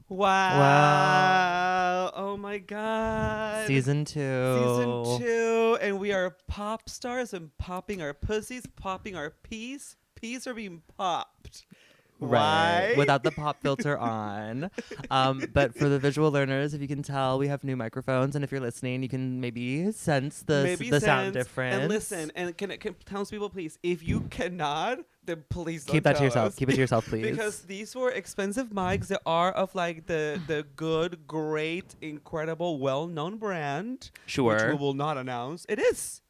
Wow. Oh my God. Season 2. Season 2. And we are pop stars and popping our pussies, popping our peas. Peas are being popped. Right. Why? Without the pop filter on. But for the visual learners, if you can tell, we have new microphones. And if you're listening, you can maybe sense the sound difference. And listen, and can townspeople, please, if you cannot, then please don't keep that to tell yourself. us. Keep it to yourself, please. Because these were expensive mics. They are of like the good, great, incredible, well-known brand. Sure. Which we will not announce. It is.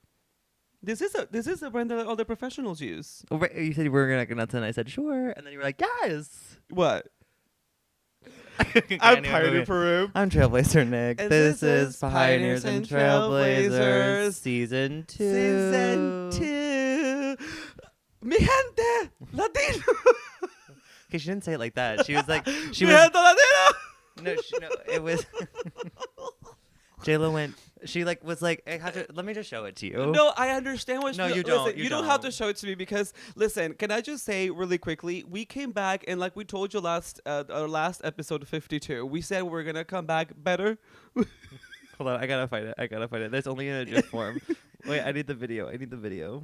This is a brand that all the professionals use. Oh, right, you said you were gonna nuts, and I said sure, and then you were like, yes. What? Okay, I'm anyway, Pioneer Peru. I'm Trailblazer Nick. And this this is is Pioneers and Trailblazers Season 2. Season 2. Mi gente Latino. Okay, she didn't say it like that. She was like, Mi gente Latino. no, it was. J-Lo went. She was like, let me just show it to you. No, I understand what. No, you listen, don't. You don't have to show it to me because listen. Can I just say really quickly? We came back and like we told you our last episode 52. We said we're gonna come back better. Hold on, I gotta find it. There's only in a GIF form. Wait, I need the video.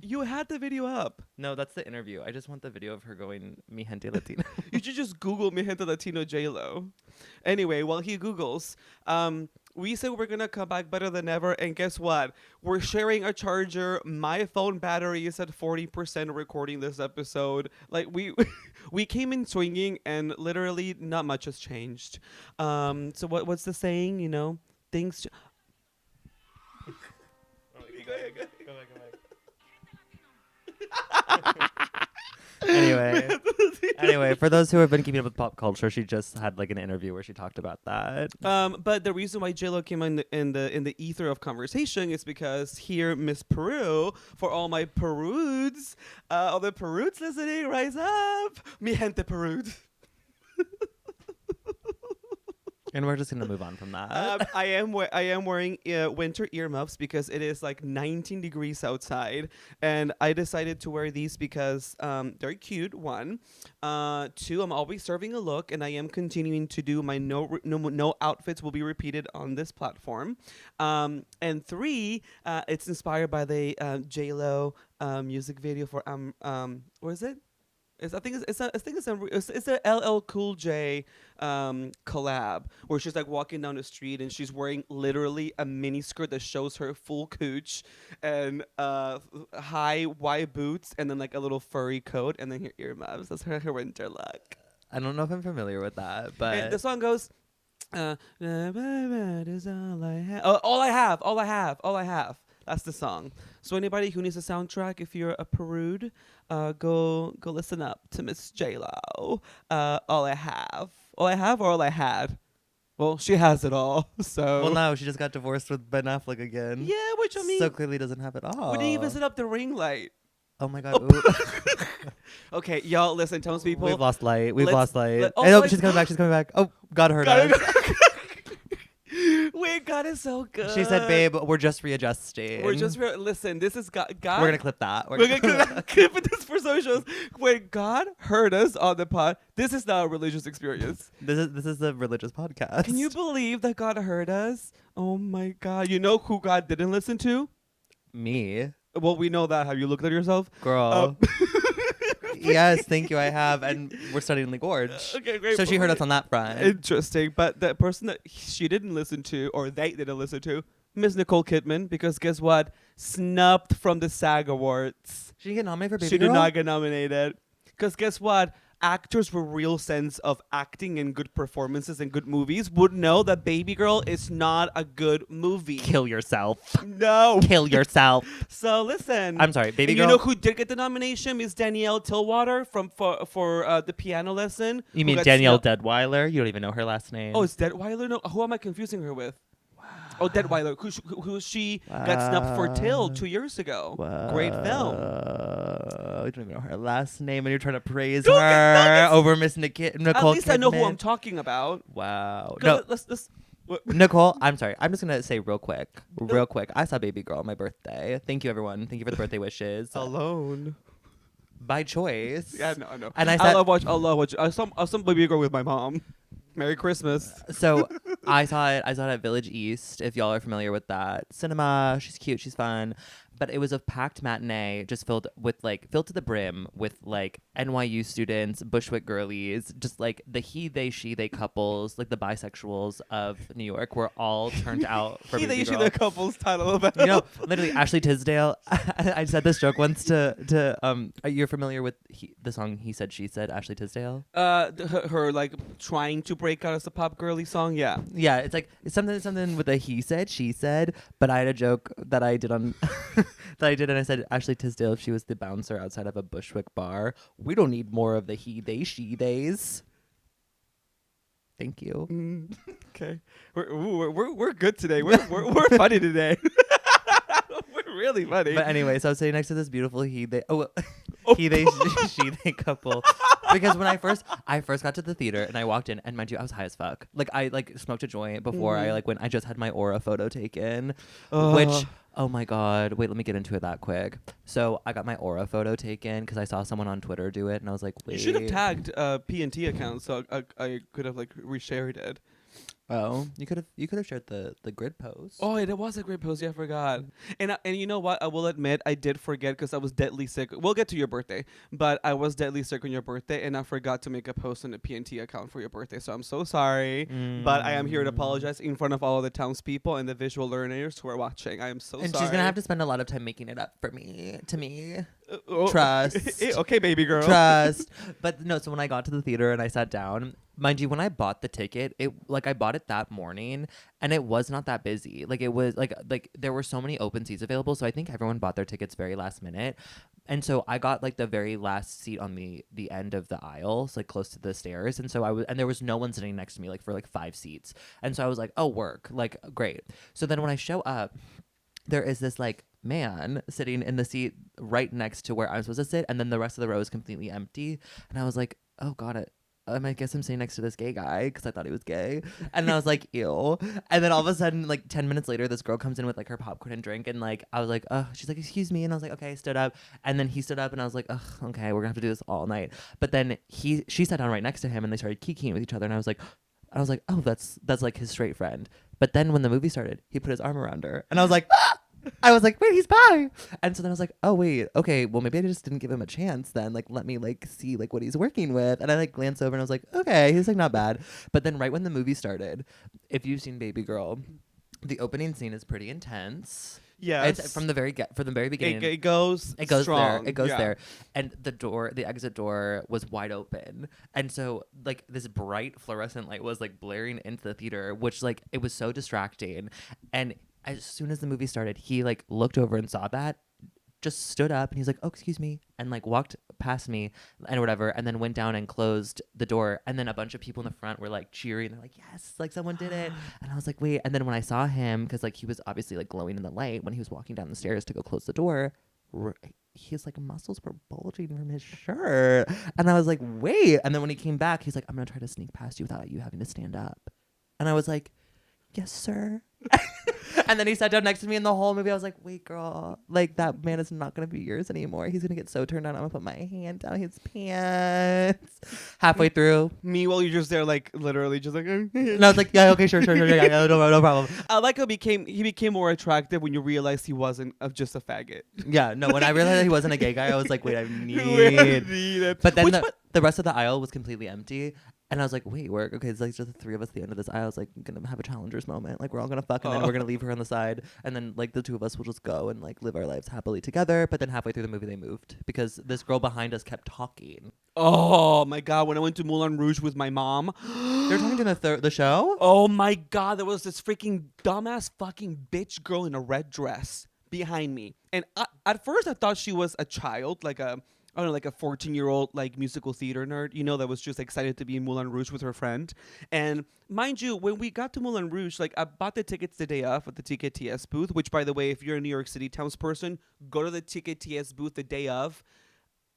You had the video up. No, that's the interview. I just want the video of her going Mi Gente Latina. You should just Google Mi gente Latino J-Lo. Anyway, while he Googles, we said we're gonna come back better than ever, and guess what? We're sharing a charger. My phone battery is at 40% recording this episode. Like we came in swinging, and literally not much has changed. So what's the saying? You know, things. Go back. Anyway, for those who have been keeping up with pop culture, she just had like an interview where she talked about that. But the reason why J-Lo came in the ether of conversation is because here, Miss Peru, for all my Perudes, all the Perudes listening, rise up, mi gente Perude. And we're just gonna move on from that. I am wearing winter earmuffs because it is like 19 degrees outside, and I decided to wear these because they're cute. 1, 2, I'm always serving a look, and I am continuing to do my no outfits will be repeated on this platform. And 3, it's inspired by the J-Lo music video for what is it? I think it's a LL Cool J collab where she's like walking down the street and she's wearing literally a mini skirt that shows her full cooch and high white boots and then like a little furry coat and then her earmuffs. That's her winter look. I don't know if I'm familiar with that, but And the song goes, is all I have. Oh, all I have. That's the song. So anybody who needs a soundtrack, if you're a Perude, go listen up to Miss J-Lo. All I have, or all I had. Well, she has it all. So. Well, no, she just got divorced with Ben Affleck again. Yeah, which I mean. So clearly doesn't have it all. We didn't even set up the ring light. Oh my God. Okay, y'all, listen, townspeople. We've lost light. Oh, I hope she's coming back. Oh, God heard us. Wait, God is so good. She said, babe, we're just readjusting. Listen, this is God. We're going to clip that. We're going to clip this for socials. When God heard us on the pod, this is not a religious experience. This is a religious podcast. Can you believe that God heard us? Oh my God. You know who God didn't listen to? Me. Well, we know that. Have you looked at yourself? Girl. Yes, thank you, I have. And we're studying the gorge. Okay, great. So she heard us on that front. Interesting. But the person that she didn't listen to, or they didn't listen to, Miss Nicole Kidman, because guess what? Snubbed from the SAG Awards. She didn't get nominated for Baby She Girl? did not get nominated. Because guess what? Actors with real sense of acting and good performances and good movies would know that Baby Girl is not a good movie. Kill yourself. No. Kill yourself. So listen. I'm sorry, Baby Girl. You know who did get the nomination? Miss Danielle Tillwater for the piano lesson. You mean Danielle Deadweiler? You don't even know her last name. Oh, it's Deadweiler? No, who am I confusing her with? Oh, Deadweiler, who she got snubbed for Till 2 years ago. Great film. I don't even know her last name, and you're trying to praise her over Miss Nicole At least Kidman. I know who I'm talking about. Wow. No, No, let's Nicole, I'm sorry. I'm just going to say real quick. I saw Baby Girl on my birthday. Thank you, everyone. Thank you for the birthday wishes. Alone. By choice. Yeah, no, I know. And I love watch. I saw Baby Girl with my mom. Merry Christmas. So I saw it. I saw it at Village East. If y'all are familiar with that cinema, she's cute. She's fun. But it was a packed matinee, just filled to the brim with like NYU students, Bushwick girlies, just like the he, they, she, they couples, like the bisexuals of New York, were all turned out for He, Baby they should Girl. the couple's title about. Literally Ashley Tisdale. I said this joke once to you're familiar with the song He Said She Said, Ashley Tisdale? Her like trying to break out as a pop girly song. Yeah. Yeah, it's something with a he said, she said, but I had a joke that I did on and I said Ashley Tisdale, if she was the bouncer outside of a Bushwick bar, we don't need more of the he, they, she, theys. Thank you. Okay. We're good today. We're funny today. We're really funny. But anyway, so I was sitting next to this beautiful he, they, he, they, she, they couple. Because when I first got to the theater and I walked in, and mind you, I was high as fuck. Like I smoked a joint before I just had my aura photo taken, which, oh my God, wait, let me get into it that quick. So I got my aura photo taken because I saw someone on Twitter do it, and I was like, wait. You should have tagged P&T account so I could have like reshared it. Oh, you could have shared the grid post. Oh, it was a great post. Yeah, I forgot. And you know what? I will admit I did forget because I was deadly sick. We'll get to your birthday, but I was deadly sick on your birthday, and I forgot to make a post on the P&T account for your birthday. So I'm so sorry, but I am here to apologize in front of all of the townspeople and the visual learners who are watching. I am so sorry. And she's gonna have to spend a lot of time making it up to me. Oh. Trust. Okay, baby girl. Trust. But no, so when I got to the theater and I sat down, mind you, when I bought the ticket, I bought it that morning and it was not that busy. Like it was like there were so many open seats available. So I think everyone bought their tickets very last minute. And so I got like the very last seat on the end of the aisle, so like close to the stairs. And so and there was no one sitting next to me like for like 5 seats. And so I was like, oh, work, like great. So then when I show up, there is this like man sitting in the seat right next to where I'm supposed to sit, and then the rest of the row is completely empty. And I was like, oh God, I guess I'm sitting next to this gay guy because I thought he was gay. And I was like, ew. And then all of a sudden, like 10 minutes later, this girl comes in with like her popcorn and drink, and like I was like, oh, she's like, excuse me. And I was like, okay, I stood up. And then he stood up, and I was like, ugh, okay, we're gonna have to do this all night. But then she sat down right next to him, and they started kikiing with each other, and I was like, oh, that's like his straight friend. But then when the movie started, he put his arm around her, and I was like, ah! I was like, wait, he's bi. And so then I was like, oh wait, okay, well maybe I just didn't give him a chance then. Like let me like see like what he's working with. And I like glanced over and I was like, okay, he's like not bad. But then right when the movie started, if you've seen Baby Girl, the opening scene is pretty intense. Yes. It's from the very beginning. It goes strong. there. It goes there. And the exit door was wide open. And so like this bright fluorescent light was like blaring into the theater, which like it was so distracting. And as soon as the movie started, he like looked over and saw that, just stood up, and he's like, oh, excuse me, and like walked past me and whatever, and then went down and closed the door. And then a bunch of people in the front were like cheering. They're like, yes, like someone did it. And I was like, wait. And then when I saw him, because like he was obviously like glowing in the light when he was walking down the stairs to go close the door, his like muscles were bulging from his shirt. And I was like, wait. And then when he came back, he's like, I'm gonna try to sneak past you without you having to stand up. And I was like, yes, sir. And then he sat down next to me in the whole movie. I was like, wait, girl, like that man is not going to be yours anymore. He's going to get so turned on. I'm going to put my hand down his pants. Halfway through. Meanwhile, you're just there like literally just like. And I was like, yeah, okay, sure, yeah, no problem. I like how he became more attractive when you realized he wasn't just a faggot. Yeah, no, when I realized that he wasn't a gay guy, I was like, wait, I need it. But then the rest of the aisle was completely empty. And I was like, wait, okay, it's like just the 3 of us at the end of this aisle. I was like, I'm going to have a challenger's moment. Like, we're all going to fuck, and then we're going to leave her on the side. And then, like, the 2 of us will just go and, like, live our lives happily together. But then halfway through the movie, they moved because this girl behind us kept talking. Oh, my God. When I went to Moulin Rouge with my mom. They're talking to the show? Oh, my God. There was this freaking dumbass fucking bitch girl in a red dress behind me. And at first, I thought she was a child, like a 14-year-old like musical theater nerd, that was just excited to be in Moulin Rouge with her friend. And mind you, when we got to Moulin Rouge, like I bought the tickets the day of at the Ticket TS booth, which by the way, if you're a New York City townsperson, go to the Ticket TS booth the day of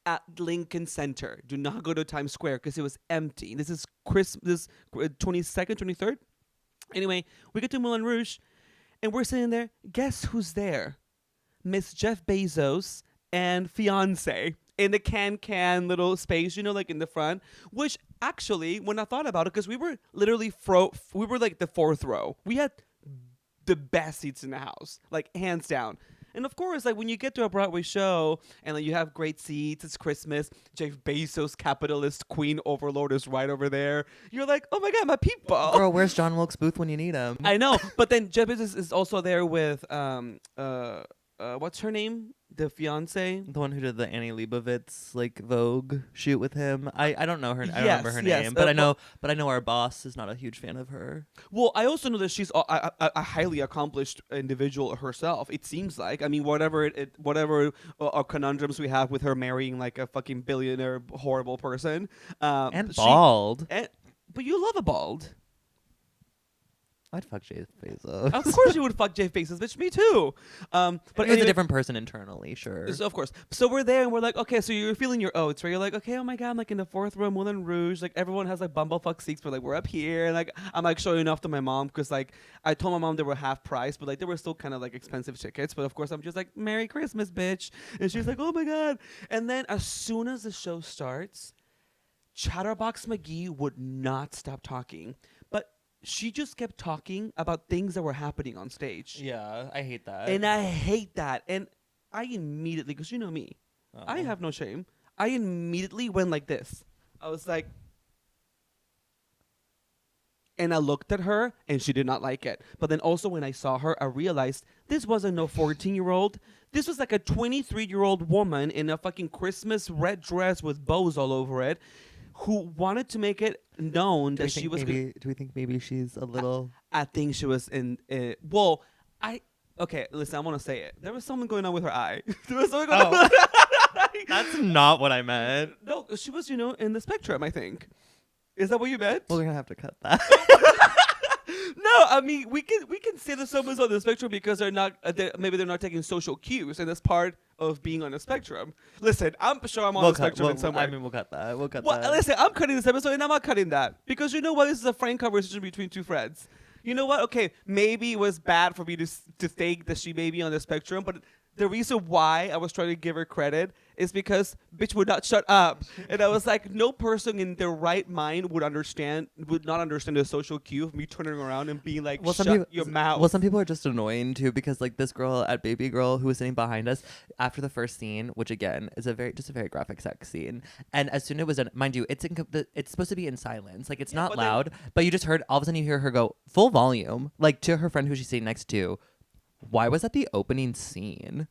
at Lincoln Center. Do not go to Times Square because it was empty. This is 22nd, 23rd. Anyway, we get to Moulin Rouge and we're sitting there. Guess who's there? Miss Jeff Bezos and fiance. in the can little space, like in the front. Which actually, when I thought about it, because we were literally we were like the fourth row. We had the best seats in the house, like hands down. And of course, like when you get to a Broadway show and like you have great seats, it's Christmas. Jeff Bezos, capitalist queen overlord, is right over there. You're like, oh my god, my people. Girl, where's John Wilkes Booth when you need him? I know, but then Jeff Bezos is also there with what's her name? The fiance. The one who did the Annie Leibovitz like Vogue shoot with him. I don't know her. I don't Yes, remember her yes, name, but I know our boss is not a huge fan of her. Well, I also know that she's a highly accomplished individual herself. It seems like. I mean, whatever conundrums we have with her marrying like a fucking billionaire horrible person, And bald. But you love a bald. I'd fuck Jeff Bezos. Of course you would fuck Jeff Bezos, bitch. Me too. But he's anyway, a different person internally, sure. So, of course. So we're there and we're like, okay, so you're feeling your oats, right? You're like, okay, oh my god, I'm like in the fourth row, Moulin Rouge. Like everyone has like bumblefuck seats, but like we're up here. And like I'm like showing off to my mom because like I told my mom they were half price, but like they were still kind of like expensive tickets. But of course I'm just like, Merry Christmas, bitch. And she's like, oh my god. And then as soon as the show starts, Chatterbox McGee would not stop talking. But she just kept talking about things that were happening on stage. Yeah, I hate that. And I hate that. And I immediately, because you know me, I have no shame. I immediately went like this. I was like, and I looked at her and she did not like it. But then also when I saw her, I realized this wasn't no 14-year-old. This was like a 23-year-old woman in a fucking Christmas red dress with bows all over it, who wanted to make it known that she was. Do we think maybe she's a little? I think she was in. Okay, listen, I want to say it. There was something going on with her eye. There was something going on with her eye. That's not what I meant. No, she was, in the spectrum, I think. Is that what you meant? Well, we're gonna have to cut that. No, I mean we can say that someone's on the spectrum because maybe they're not taking social cues, and that's part of being on a spectrum. Listen, I'm sure I'm on the spectrum in some way. I mean, we'll cut that. Listen, I'm cutting this episode, and I'm not cutting that because you know what? This is a frank conversation between two friends. You know what? Okay, maybe it was bad for me to think that she may be on the spectrum, but the reason why I was trying to give her credit is because bitch would not shut up. And I was like, no person in their right mind would not understand the social cue of me turning around and being like, shut your mouth. Well, some people are just annoying too because like this girl at Baby Girl who was sitting behind us after the first scene, which again is a very graphic sex scene. And as soon as it was done, mind you, it's supposed to be in silence. Like it's not loud, but you just heard all of a sudden you hear her go full volume, like to her friend who she's sitting next to. Why was that the opening scene?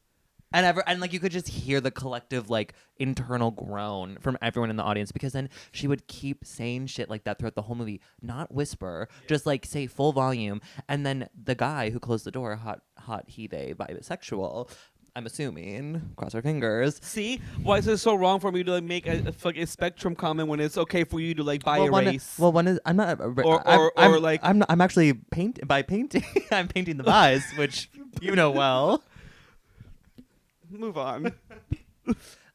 And like you could just hear the collective like internal groan from everyone in the audience because then she would keep saying shit like that throughout the whole movie, not whisper, just like say full volume. And then the guy who closed the door, hot he they bisexual, I'm assuming, cross our fingers. See, why is it so wrong for me to like make a spectrum comment when it's okay for you to like buy a race? One is I'm not, I'm actually painting. I'm painting the buys, which you know well. Move on.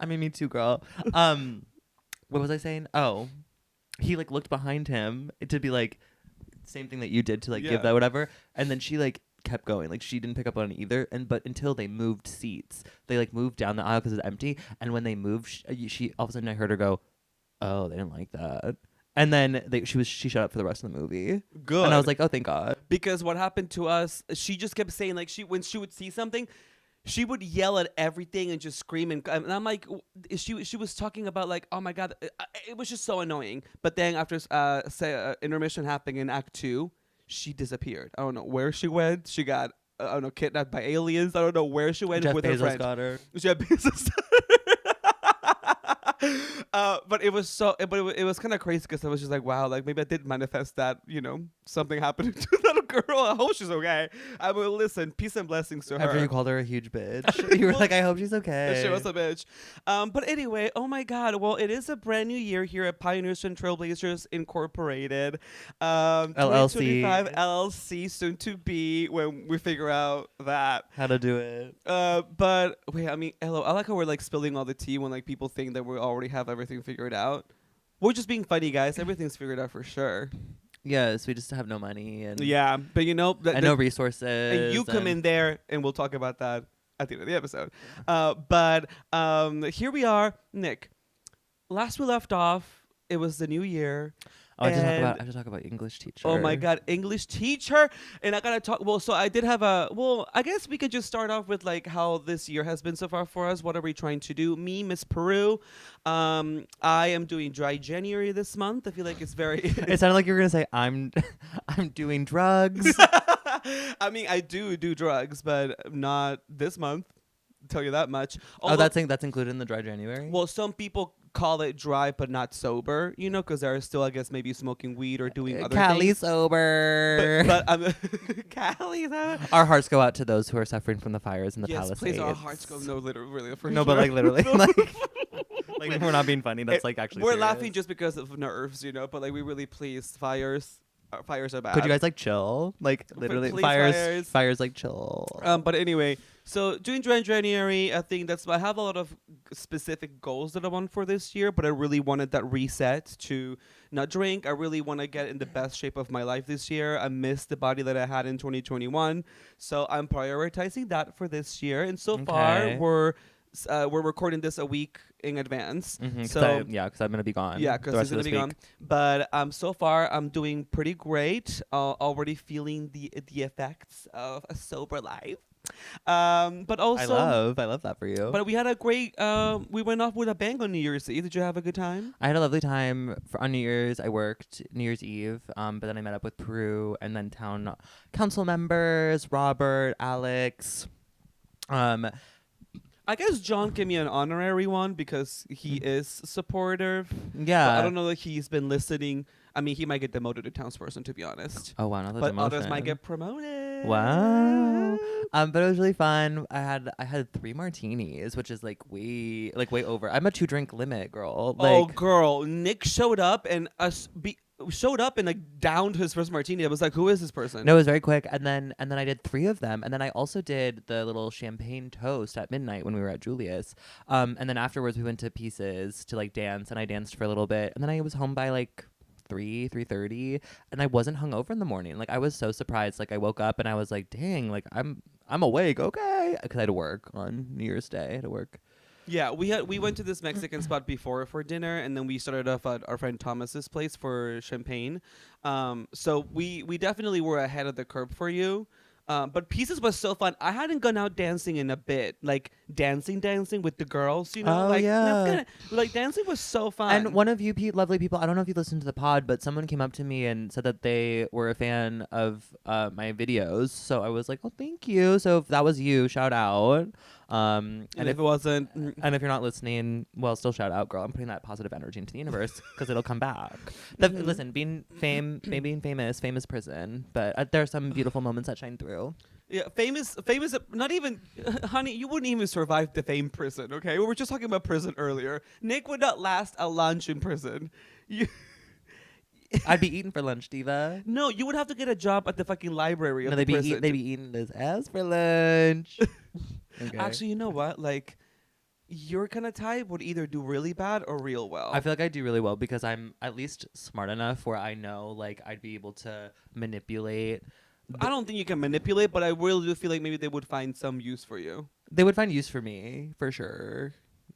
I mean, me too, girl. What was I saying? Oh, he like looked behind him to be like, same thing that you did to like give that whatever, and then she like kept going, like she didn't pick up on it either. But until they moved seats, they like moved down the aisle because it's empty, and when they moved, she all of a sudden I heard her go, "Oh, they didn't like that." And then she shut up for the rest of the movie. Good. And I was like, oh, thank God. Because what happened to us, she just kept saying like when she would see something, she would yell at everything and just scream. And I'm like, she was talking about like, oh my God, it was just so annoying. But then after intermission happening in Act 2, she disappeared. I don't know where she went. She got, I don't know, kidnapped by aliens. I don't know where she went with her friend. Got her. Jeff Bezos. But it was it was kind of crazy because I was just like, wow, like maybe I did manifest that, something happened to that little girl. I hope she's okay. I will listen. Peace and blessings to her. After you called her a huge bitch, you were like, I hope she's okay. She was a bitch. But anyway, oh my God. Well, it is a brand new year here at Pioneers and Trailblazers Incorporated. LLC. 2025 LLC, soon to be when we figure out that. How to do it. But wait, I mean, hello. I like how we're like spilling all the tea when like people think that we already have everything figured out. We're just being funny, guys. Everything's figured out for sure. Yes, we just have no money and but no resources. And you come in there, and we'll talk about that. at the end of the episode. But here we are, Nick. Last we left off, it was the new year. Oh, I And have to talk about English teacher. oh my God, English teacher. And I gotta talk. Well, so I did have I guess we could just start off with like how this year has been so far for us. What are we trying to do? Me, Miss Peru. I am doing dry January this month. I feel like it's very. It sounded like you were gonna say I'm doing drugs. I mean, I do drugs, but not this month. Tell you that much. Oh, that's included in the dry January. Well, some people call it dry, but not sober. You know, because they're still, I guess, maybe smoking weed or doing other Cali things. sober. But Cali sober. Our hearts go out to those who are suffering from the fires in the Yes, Palisades. please. Our hearts go. No, literally. For No, sure. but like literally, like we're not being funny. That's like actually. We're serious. laughing just because of nerves, you know. But like, we really please fires. Fires are bad. Could you guys like chill? Like literally, Please, fires like chill. But anyway, so doing dry January, I think I have a lot of specific goals that I want for this year, but I really wanted that reset to not drink. I really want to get in the best shape of my life this year. I missed the body that I had in 2021, so I'm prioritizing that for this year. And so far, we're recording this a week in advance. Mm-hmm, so because I'm gonna be gone. yeah, because he's gonna be gone. But so far I'm doing pretty great. Already feeling the effects of a sober life. But also I love that for you. But we had a great. We went off with a bang on New Year's Eve. Did you have a good time? I had a lovely time on New Year's. I worked New Year's Eve, but then I met up with Peru and then town council members, Robert, Alex. I guess John gave me an honorary one because he is supportive. Yeah. But I don't know that he's been listening. I mean, he might get demoted to townsperson, to be honest. Oh wow, another but demotion. others might get promoted. Wow. But it was really fun. I had 3 martinis, which is like way over. I'm a 2-drink limit, girl. Oh, girl, Nick showed up and like downed his first martini. I was like, who is this person? No, it was very quick. And then I did 3 of them. And then I also did the little champagne toast at midnight when we were at Julius. And then afterwards we went to Pieces to like dance, and I danced for a little bit. And then I was home by like 3:30, and I wasn't hungover in the morning. Like I was so surprised. Like I woke up and I was like, dang, like I'm awake, okay, because I had to work on New Year's Day. I had to work. Yeah, we went to this Mexican spot before for dinner, and then we started off at our friend Thomas's place for champagne. So we definitely were ahead of the curve for you. But Pieces was so fun. I hadn't gone out dancing in a bit, like dancing with the girls, you know. Oh, like, yeah. Like dancing was so fun. And one of you lovely people, I don't know if you listened to the pod, but someone came up to me and said that they were a fan of my videos. So I was like, oh, thank you. So if that was you, shout out. And if it wasn't, and if you're not listening, well, still shout out, girl. I'm putting that positive energy into the universe because it'll come back. Listen, being famous prison, but there are some beautiful moments that shine through. yeah, famous. Not even, honey, you wouldn't even survive the fame prison. Okay, we were just talking about prison earlier. Nick would not last a lunch in prison. I'd be eating for lunch, diva. No, you would have to get a job at the fucking library. No, of the prison. they'd be eating this ass for lunch. Okay. Actually, you know what? Like, your kind of type would either do really bad or real well. I feel like I do really well because I'm at least smart enough where I know like I'd be able to manipulate. I don't think you can manipulate, but I really do feel like maybe they would find some use for you. They would find use for me for sure.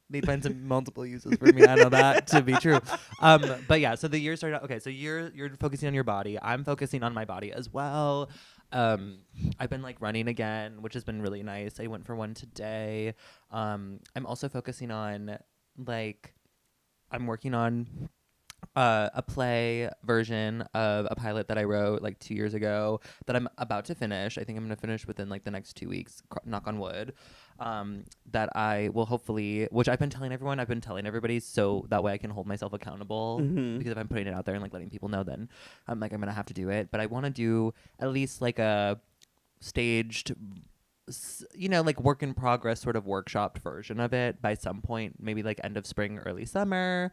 They'd find some multiple uses for me. I know that to be true. But yeah, so the year started out. Okay, so you're focusing on your body. I'm focusing on my body as well. I've been like running again, which has been really nice. I went for one today. I'm also focusing on like I'm working on a play version of a pilot that I wrote like 2 years ago that I'm about to finish. I think I'm going to finish within like the next 2 weeks, knock on wood. That I will hopefully, which I've been telling everybody so that way I can hold myself accountable. Mm-hmm. Because if I'm putting it out there and like letting people know, then I'm going to have to do it. But I want to do at least like a staged, like work in progress sort of workshopped version of it by some point, maybe like end of spring, early summer.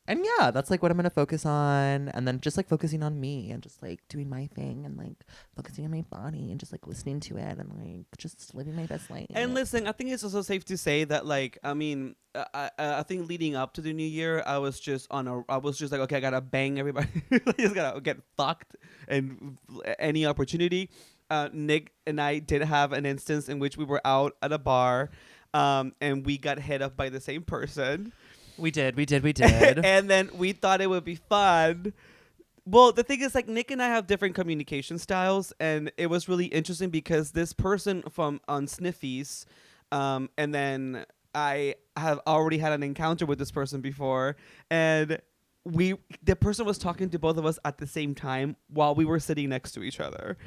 And yeah, that's like what I'm going to focus on. And then just like focusing on me and just like doing my thing and like focusing on my body and just like listening to it and like just living my best life. And listen, I think it's also safe to say that like, I mean, I think leading up to the new year, I was just like, okay, I got to bang everybody. I just got to get fucked and any opportunity. Nick and I did have an instance in which we were out at a bar, and we got hit up by the same person. We did. And then we thought it would be fun. Well, the thing is, like, Nick and I have different communication styles, and it was really interesting because this person from on Sniffies, and then I have already had an encounter with this person before, and the person was talking to both of us at the same time while we were sitting next to each other.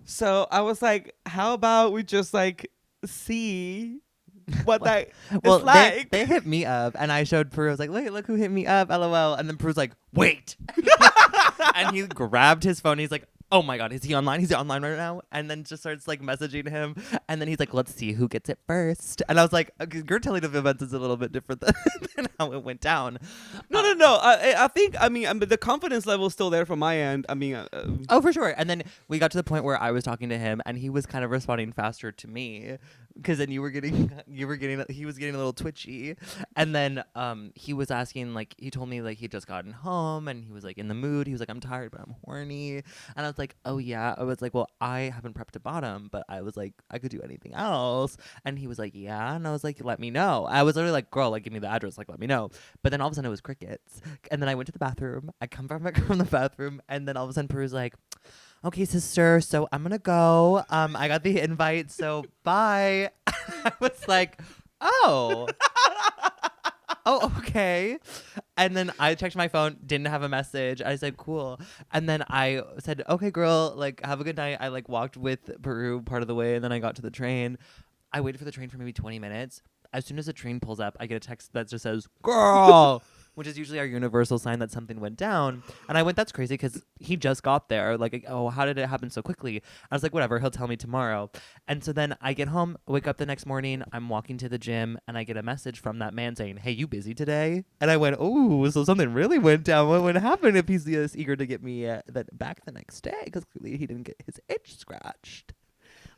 So I was like, how about we just like see what that is like? They hit me up, and I showed Peru. I was like, look who hit me up, LOL. And then Peru's like, wait. And he grabbed his phone. He's like, oh my God, is he online? He's online right now. And then just starts like messaging him. And then he's like, let's see who gets it first. And I was like, okay, your telling of events is a little bit different than how it went down. No. I think, the confidence level is still there from my end. Oh, for sure. And then we got to the point where I was talking to him, and he was kind of responding faster to me, because then he was getting a little twitchy. And then he was asking, like, he told me like he'd just gotten home and he was like in the mood. He was like, I'm tired, but I'm horny. And I was like, oh yeah. I was like, well, I haven't prepped a bottom, but I was like, I could do anything else. And he was like, yeah. And I was like, let me know. I was literally like, girl, like, give me the address, like, let me know. But then all of a sudden it was crickets. And then I went to the bathroom. I come back from the bathroom, and then all of a sudden Peru's like, okay, sister, so I'm gonna go. I got the invite, so bye. I was like, oh. Oh, okay. And then I checked my phone, didn't have a message. I said, cool. And then I said, okay, girl, like, have a good night. I like walked with Peru part of the way, and then I got to the train. I waited for the train for maybe 20 minutes. As soon as the train pulls up, I get a text that just says, girl, which is usually our universal sign that something went down. And I went, that's crazy, because he just got there. Like, oh, how did it happen so quickly? I was like, whatever, he'll tell me tomorrow. And so then I get home, wake up the next morning, I'm walking to the gym, and I get a message from that man saying, hey, you busy today? And I went, oh, so something really went down. What would happen if he's this eager to get me back the next day? Because clearly he didn't get his itch scratched.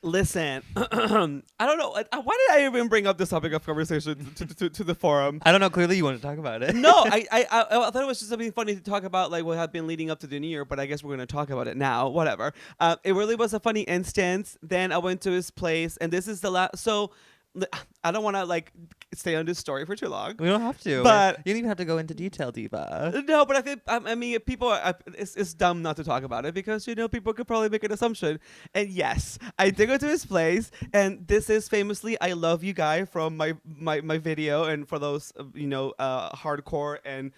Listen, I don't know. Why did I even bring up this topic of conversation to the forum? I don't know. Clearly, you want to talk about it. No, I thought it was just something funny to talk about, like what had been leading up to the new year. But I guess we're going to talk about it now. Whatever. It really was a funny instance. Then I went to his place, and this is the last. So I don't want to like stay on this story for too long. We don't have to. But you don't even have to go into detail, Diva. No, but I think people. It's dumb not to talk about it because people could probably make an assumption. And yes, I did go to his place, and this is famously "I Love You" guy from my video. And for those hardcore and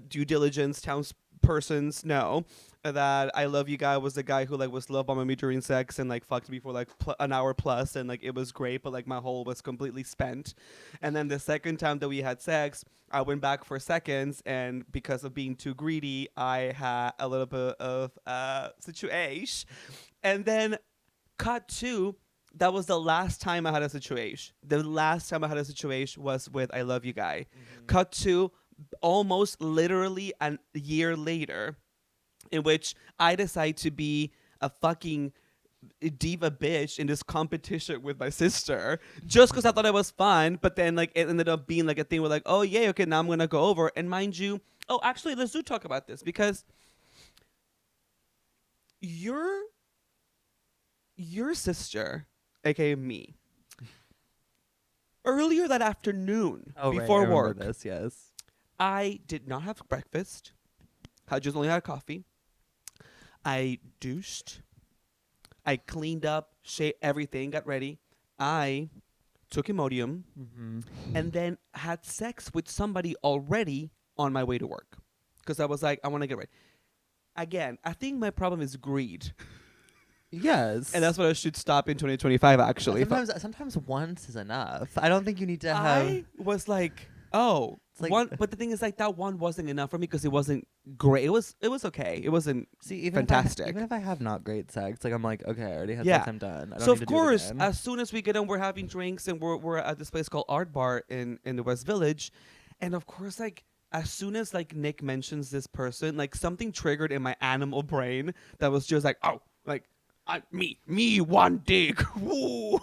due diligence townspersons know that I Love You guy was the guy who like was love bombing me during sex and like fucked me for like an hour plus, and like it was great, but like my hole was completely spent. And then the second time that we had sex, I went back for seconds, and because of being too greedy, I had a little bit of situation. And then cut to, that was the last time I had a situation. The last time I had a situation was with I Love You guy. Mm-hmm. Cut to almost literally a year later, in which I decide to be a fucking diva bitch in this competition with my sister just because I thought it was fun. But then like it ended up being like a thing where like, oh yeah, okay, now I'm gonna go over. And mind you, oh actually let's do talk about this, because your sister, aka me, earlier that afternoon before work, this, yes, I did not have breakfast. I just only had coffee. I douched. I cleaned up, shaved everything, got ready. I took Imodium, and then had sex with somebody already on my way to work. Because I was like, I want to get ready. Again, I think my problem is greed. Yes. And that's what I should stop in 2025, actually. Sometimes once is enough. I don't think you need to have... I was like, oh... Like, one, but the thing is, like, that one wasn't enough for me because it wasn't great. It was okay. It wasn't fantastic. Even if I have not great sex, like I'm like, okay, I already had sex, I'm done. I don't so need of to course, do it as soon as we get on, we're having drinks and we're at this place called Art Bar in the West Village, and of course, like as soon as like Nick mentions this person, like something triggered in my animal brain that was just like, oh, like me one dick, woo,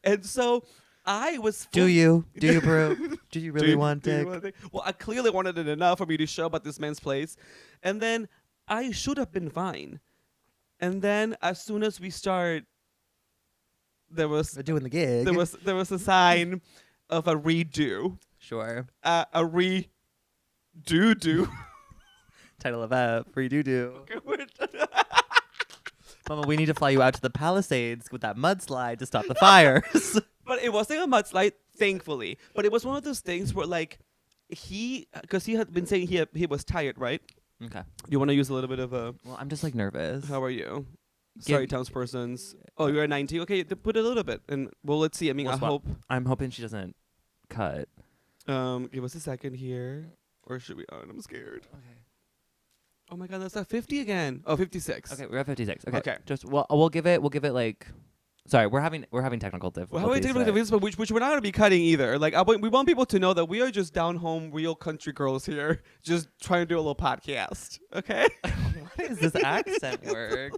and so. I was. Do you, bro? Do you really want dick? Well, I clearly wanted it enough for me to show up at this man's place, and then I should have been fine. And then as soon as we start there was They're doing the gig. there was a sign of a redo, Sure. a redo do. Title of that. Free doo-doo. Mama, we need to fly you out to the Palisades with that mudslide to stop the fires. But it wasn't a mudslide, thankfully. But it was one of those things where, like, because he had been saying he was tired, right? Okay. You want to use a little bit of a. Well, I'm just like nervous. How are you? Sorry, townspersons. Oh, you're at 90. Okay, put a little bit, and well, let's see. I mean, I hope. I'm hoping she doesn't cut. Give us a second here, or should we? Oh, I'm scared. Okay. Oh my God, that's at 50 again. Oh, 56. Okay, we're at 56. Okay. Okay. Just we'll give it like. Sorry, we're having technical difficulties. Well, how are we taking this, but which we're not gonna be cutting either. Like, we want people to know that we are just down home, real country girls here, just trying to do a little podcast. Okay. What is this accent work?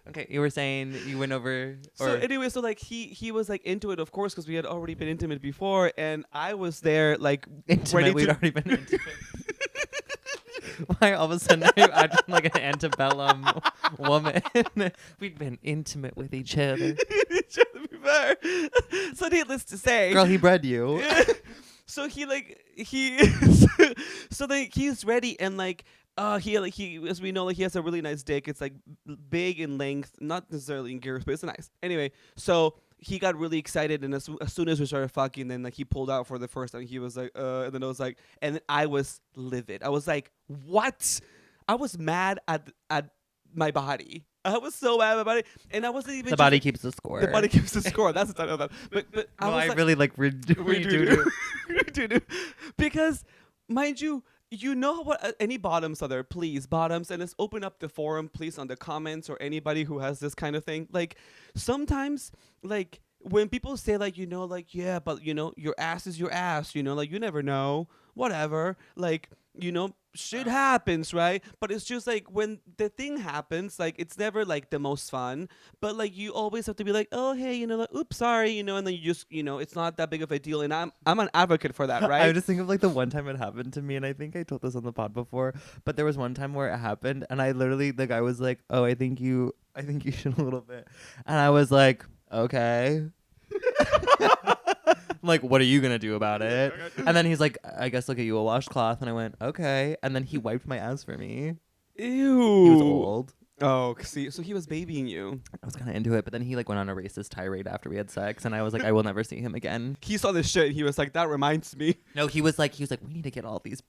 Okay, you were saying you went over. So anyway, so like he was like into it, of course, because we had already been intimate before, and I was there like intimate. We'd already been intimate. Why all of a sudden are you acting like an antebellum woman? We'd been intimate with each other. To be fair. So needless to say, girl, he bred you. So so then he's ready, and like he as we know, like he has a really nice dick. It's like big in length, not necessarily in gears, but it's nice. Anyway, so he got really excited, and as soon as we started fucking, then like he pulled out for the first time. He was like, and then I was like, and then I was livid. I was like, what? I was mad at my body. I was so mad at my body, and I wasn't even. The body keeps the score. The body keeps the score. That's the title of that. But I really like redo. Because, mind you. You know what? Any bottoms are there? Please, bottoms, and let's open up the forum, please, on the comments or anybody who has this kind of thing. Like sometimes, like when people say, like like yeah, but your ass is your ass. Like you never know, whatever. Like shit happens, right? But it's just like when the thing happens, like it's never like the most fun. But like you always have to be like, oh hey, like oops, sorry, and then you just it's not that big of a deal. And I'm an advocate for that, right? I just think of like the one time it happened to me, and I think I told this on the pod before, but there was one time where it happened, and I literally the guy was like, oh, I think you should a little bit, and I was like, okay. I'm like, what are you gonna do about it? And then he's like, I guess look at you a washcloth, and I went, okay. And then he wiped my ass for me. Ew. He was old. Oh, see, so he was babying you. I was kind of into it, but then he like went on a racist tirade after we had sex, and I was like, I will never see him again. He saw this shit, and he was like, that reminds me. No, he was like, we need to get all these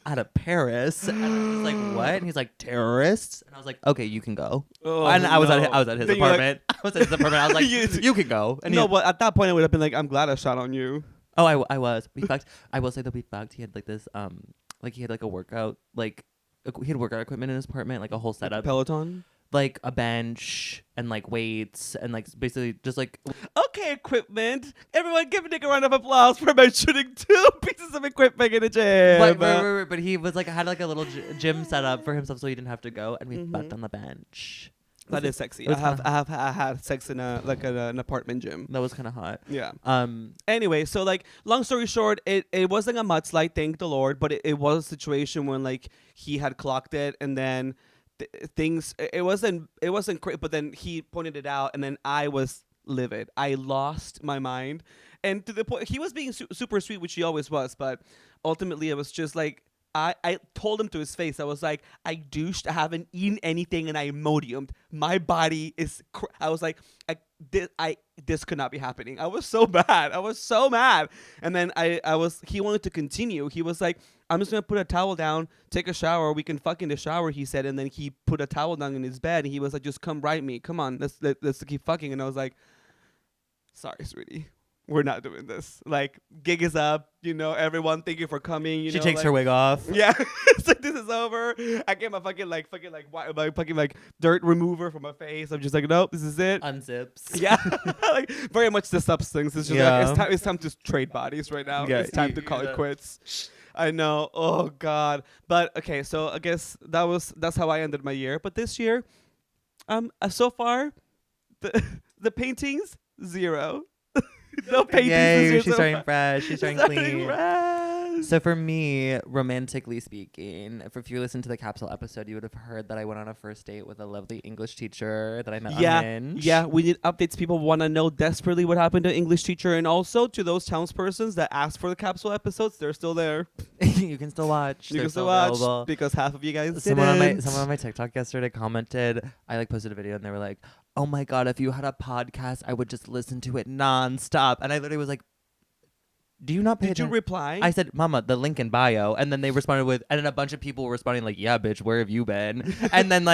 out of Paris. And I was like, what? And he's like, terrorists. And I was like, okay, you can go. Oh, and I was no. at his Then apartment. I was at his apartment. I was like, you can go. And no, but at that point, I would have been like, I'm glad I shot on you. Oh, I was. We fucked. I will say that we fucked. He had like this, like he had like a workout, like he had workout equipment in his apartment, like a whole setup. Peloton? Like a bench and like weights and like basically just like. Okay, equipment. Everyone give Nick a round of applause for mentioning 2 pieces of equipment in a gym. But he was like had like a little gym set up for himself, so he didn't have to go, and we fucked on the bench. That is sexy. I had sex in an apartment gym. That was kind of hot. Yeah. Anyway, so like long story short, it wasn't a mudslide, thank the Lord, but it was a situation when like he had clocked it, and then things it wasn't great, but then he pointed it out, and then I was livid. I lost my mind, and to the point he was being super sweet, which he always was, but ultimately it was just like I told him to his face. I was like, I douched. I haven't eaten anything, and I Imodiumed. My body is. I was like, this could not be happening. I was so bad. I was so mad. And then he wanted to continue. He was like, I'm just gonna put a towel down, take a shower. We can fuck in the shower, he said. And then he put a towel down in his bed, and he was like, just come right me. Come on, let's keep fucking. And I was like, sorry, sweetie. We're not doing this. Like, gig is up. Everyone, thank you for coming. She takes her wig off. Yeah, it's like, this is over. I get my fucking dirt remover from my face. I'm just like, nope, this is it. Unzips. Yeah, like very much the substance. It's just like, it's time to trade bodies right now. Yeah, it's time to call it quits. I know. Oh God. But okay, so I guess that's how I ended my year. But this year, so far, the paintings 0. No paintings. Yay, she's starting fresh. She's starting clean. Fresh. So for me, romantically speaking, if you listen to the capsule episode, you would have heard that I went on a first date with a lovely English teacher that I met on Yeah, Hinge. yeah. We need updates. People want to know desperately what happened to English teacher, and also to those townspersons that asked for the capsule episodes. They're still there. You can still watch. You They're can still still watch available. because half of you guys Someone on didn't. my TikTok yesterday commented. I like posted a video and they were like, "Oh my god, if you had a podcast, I would just listen to it nonstop." And I literally was like, "Do you not pay Did you attention?" reply? I said, "Mama, the link in bio," and then they responded with, and then a bunch of people were responding like, "Yeah, bitch, where have you been?" and then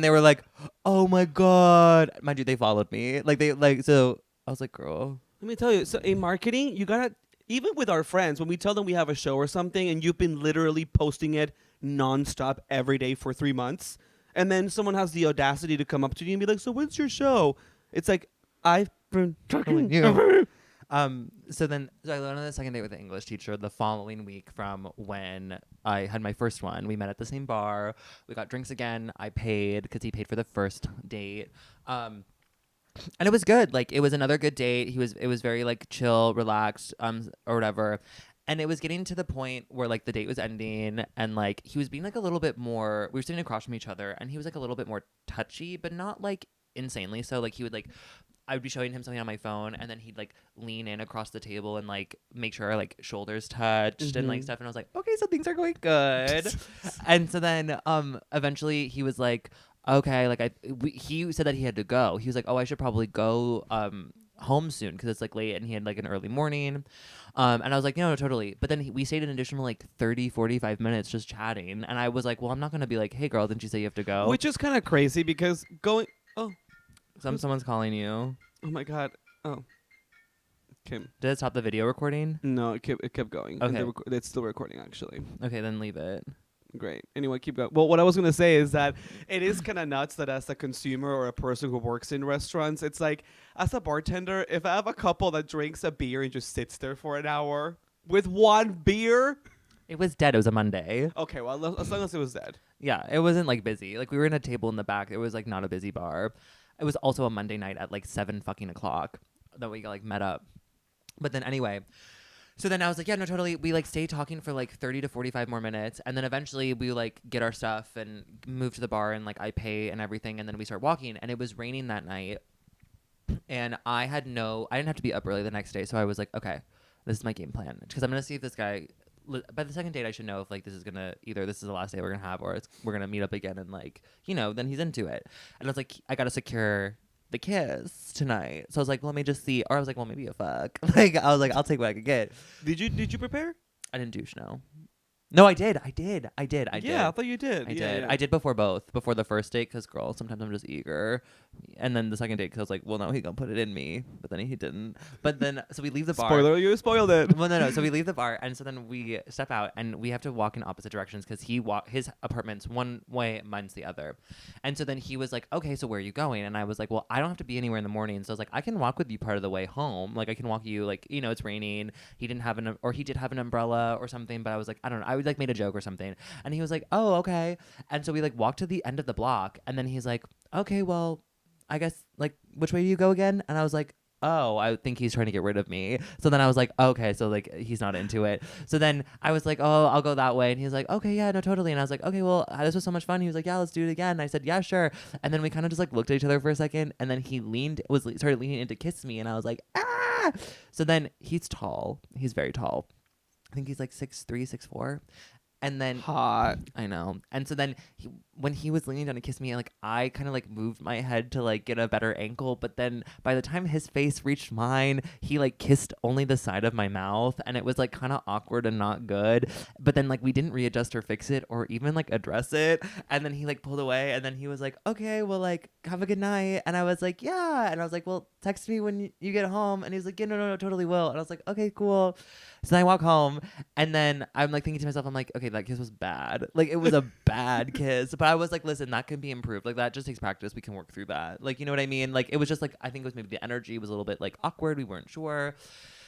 they were like, "Oh my god," mind you, they followed me, like they like so. I was like, "Girl." Let me tell you. So in marketing, you gotta even with our friends when we tell them we have a show or something, and you've been literally posting it nonstop every day for 3 months, and then someone has the audacity to come up to you and be like, "So when's your show?" It's like I've been talking you. So I went on the second date with the English teacher the following week from when I had my first one. We met at the same bar. We got drinks again. I paid because he paid for the first date. And it was good. Like it was another good date. It was very like chill, relaxed, or whatever. And it was getting to the point where like the date was ending and like he was being like a little bit more, we were sitting across from each other and he was like a little bit more touchy, but not like insanely. So like he would like I would be showing him something on my phone and then he'd like lean in across the table and like make sure our like shoulders touched and like stuff. And I was like, okay, so things are going good. And so then eventually he was like, okay, like he said that he had to go. He was like, oh, I should probably go home soon because it's like late and he had like an early morning. And I was like, no, totally. But then we stayed an additional like 30, 45 minutes just chatting. And I was like, well, I'm not going to be like, hey, girl, didn't you say you have to go? which is kind of crazy because going. Oh, Someone's calling you. oh my God. Oh, Kim. Did it stop the video recording? No, it kept going. And Okay. it's still recording actually. Okay, then leave it. Great. Anyway, keep going. Well, what I was gonna say is that it is kind of nuts that as a consumer or a person who works in restaurants, it's like as a bartender, if I have a couple that drinks a beer and just sits there for an hour with one beer. It was dead. It was a Monday. Okay, well, as long as it was dead. Yeah, it wasn't like busy. Like we were in a table in the back. It was like not a busy bar. It was also a Monday night at like 7 fucking o'clock that we like met up. But then anyway, so then I was like, yeah, no, totally. We like stayed talking for like 30 to 45 more minutes. And then eventually we like get our stuff and move to the bar and like I pay and everything. And then we start walking and it was raining that night. And I didn't have to be up early the next day. So I was like, okay, this is my game plan. Because I'm going to see if this guy, by the second date, I should know if like this is going to, either this is the last day we're going to have or we're going to meet up again. And like, then he's into it. And I was like, I got to secure the kiss tonight. So I was like, well, let me just see. Or I was like, well, maybe a fuck. Like, I was like, I'll take what I could get. Did you prepare? I didn't douche, no. No, I did. I did. Yeah, I thought you did. I Yeah, did. yeah. I did before both. Before the first date, because girl, sometimes I'm just eager, and then the second date, because I was like, well, no, he gonna put it in me, but then he didn't. But then, so we leave the bar. Spoiler, you spoiled it. Well, no. So we leave the bar, and so then we step out, and we have to walk in opposite directions because his apartment's one way, mine's the other. And so then he was like, okay, so where are you going? And I was like, well, I don't have to be anywhere in the morning. So I was like, I can walk with you part of the way home. Like I can walk you, like it's raining. He did have an umbrella or something, but I was like, I don't know. I would like made a joke or something. And he was like, oh, okay. And so we like walked to the end of the block and then he's like, okay, well, I guess like which way do you go again? And I was like, oh, I think he's trying to get rid of me. So then I was like, okay, so like he's not into it. So then I was like, oh, I'll go that way. And he was like, okay, yeah, no, totally. And I was like, okay, well, this was so much fun. He was like, yeah, let's do it again. And I said, yeah, sure. And then we kind of just like looked at each other for a second. And then he started leaning in to kiss me. And I was like, ah. So then he's tall. He's very tall. I think he's like 6'3", 6'4". And then Hot. I know. And so then when he was leaning down to kiss me, like I kind of like moved my head to like get a better angle. But then by the time his face reached mine, he like kissed only the side of my mouth. And it was like kind of awkward and not good. But then like we didn't readjust or fix it or even like address it. And then he like pulled away and then he was like, okay, well like have a good night. And I was like, yeah. And I was like, well, text me when you get home. And he was like, yeah, no, totally will. And I was like, okay, cool. So then I walk home and then I'm like thinking to myself, I'm like, okay, that kiss was bad. Like it was a bad kiss. But I was like, listen, that can be improved. Like that just takes practice. We can work through that. Like, you know what I mean? Like it was just like, I think it was maybe the energy was a little bit like awkward. We weren't sure.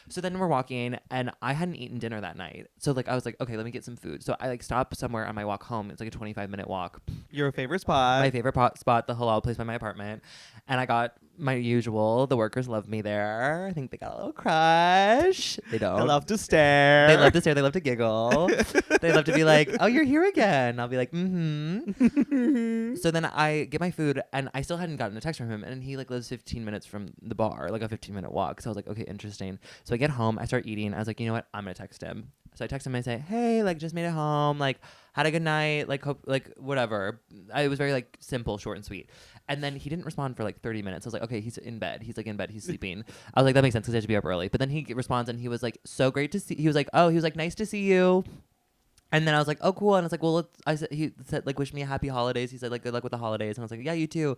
So then we're walking and I hadn't eaten dinner that night. So like I was like, okay, let me get some food. So I like stop somewhere on my walk home. It's like a 25-minute walk. Your favorite spot. My favorite spot, the halal place by my apartment. And I got my usual. The workers love me there. I think they got a little crush. They I don't. love to stare. They love to stare. They love to giggle. They love to be like, "Oh, you're here again." I'll be like, "Mm-hmm." So then I get my food, and I still hadn't gotten a text from him, and he like lives 15 minutes from the bar, like a 15-minute walk. So I was like, "Okay, interesting." So I get home, I start eating. I was like, "You know what? I'm gonna text him." So I text him and I say, "Hey, like just made it home. Like had a good night. Like hope like whatever." It was very like simple, short and sweet. And then he didn't respond for like 30 minutes. I was like, okay, he's in bed. He's like in bed. He's sleeping. I was like, that makes sense because I have to be up early. But then he responds and he was like, so great to see. He was like, nice to see you. And then I was like, oh, cool. And I was like, well, he said, like, wish me a happy holidays. He said, like, good luck with the holidays. And I was like, yeah, you too.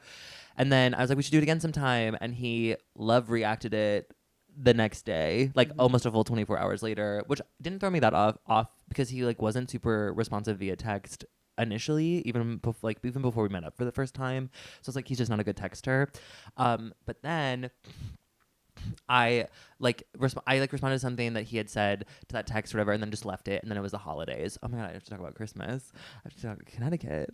And then I was like, we should do it again sometime. And he love reacted it the next day, like almost a full 24 hours later, which didn't throw me that off because he like wasn't super responsive via text initially, even before we met up for the first time. So it's like he's just not a good texter. But then I responded to something that he had said to that text or whatever, and then just left it. And then it was the holidays. Oh my god, I have to talk about Christmas. I have to talk Connecticut.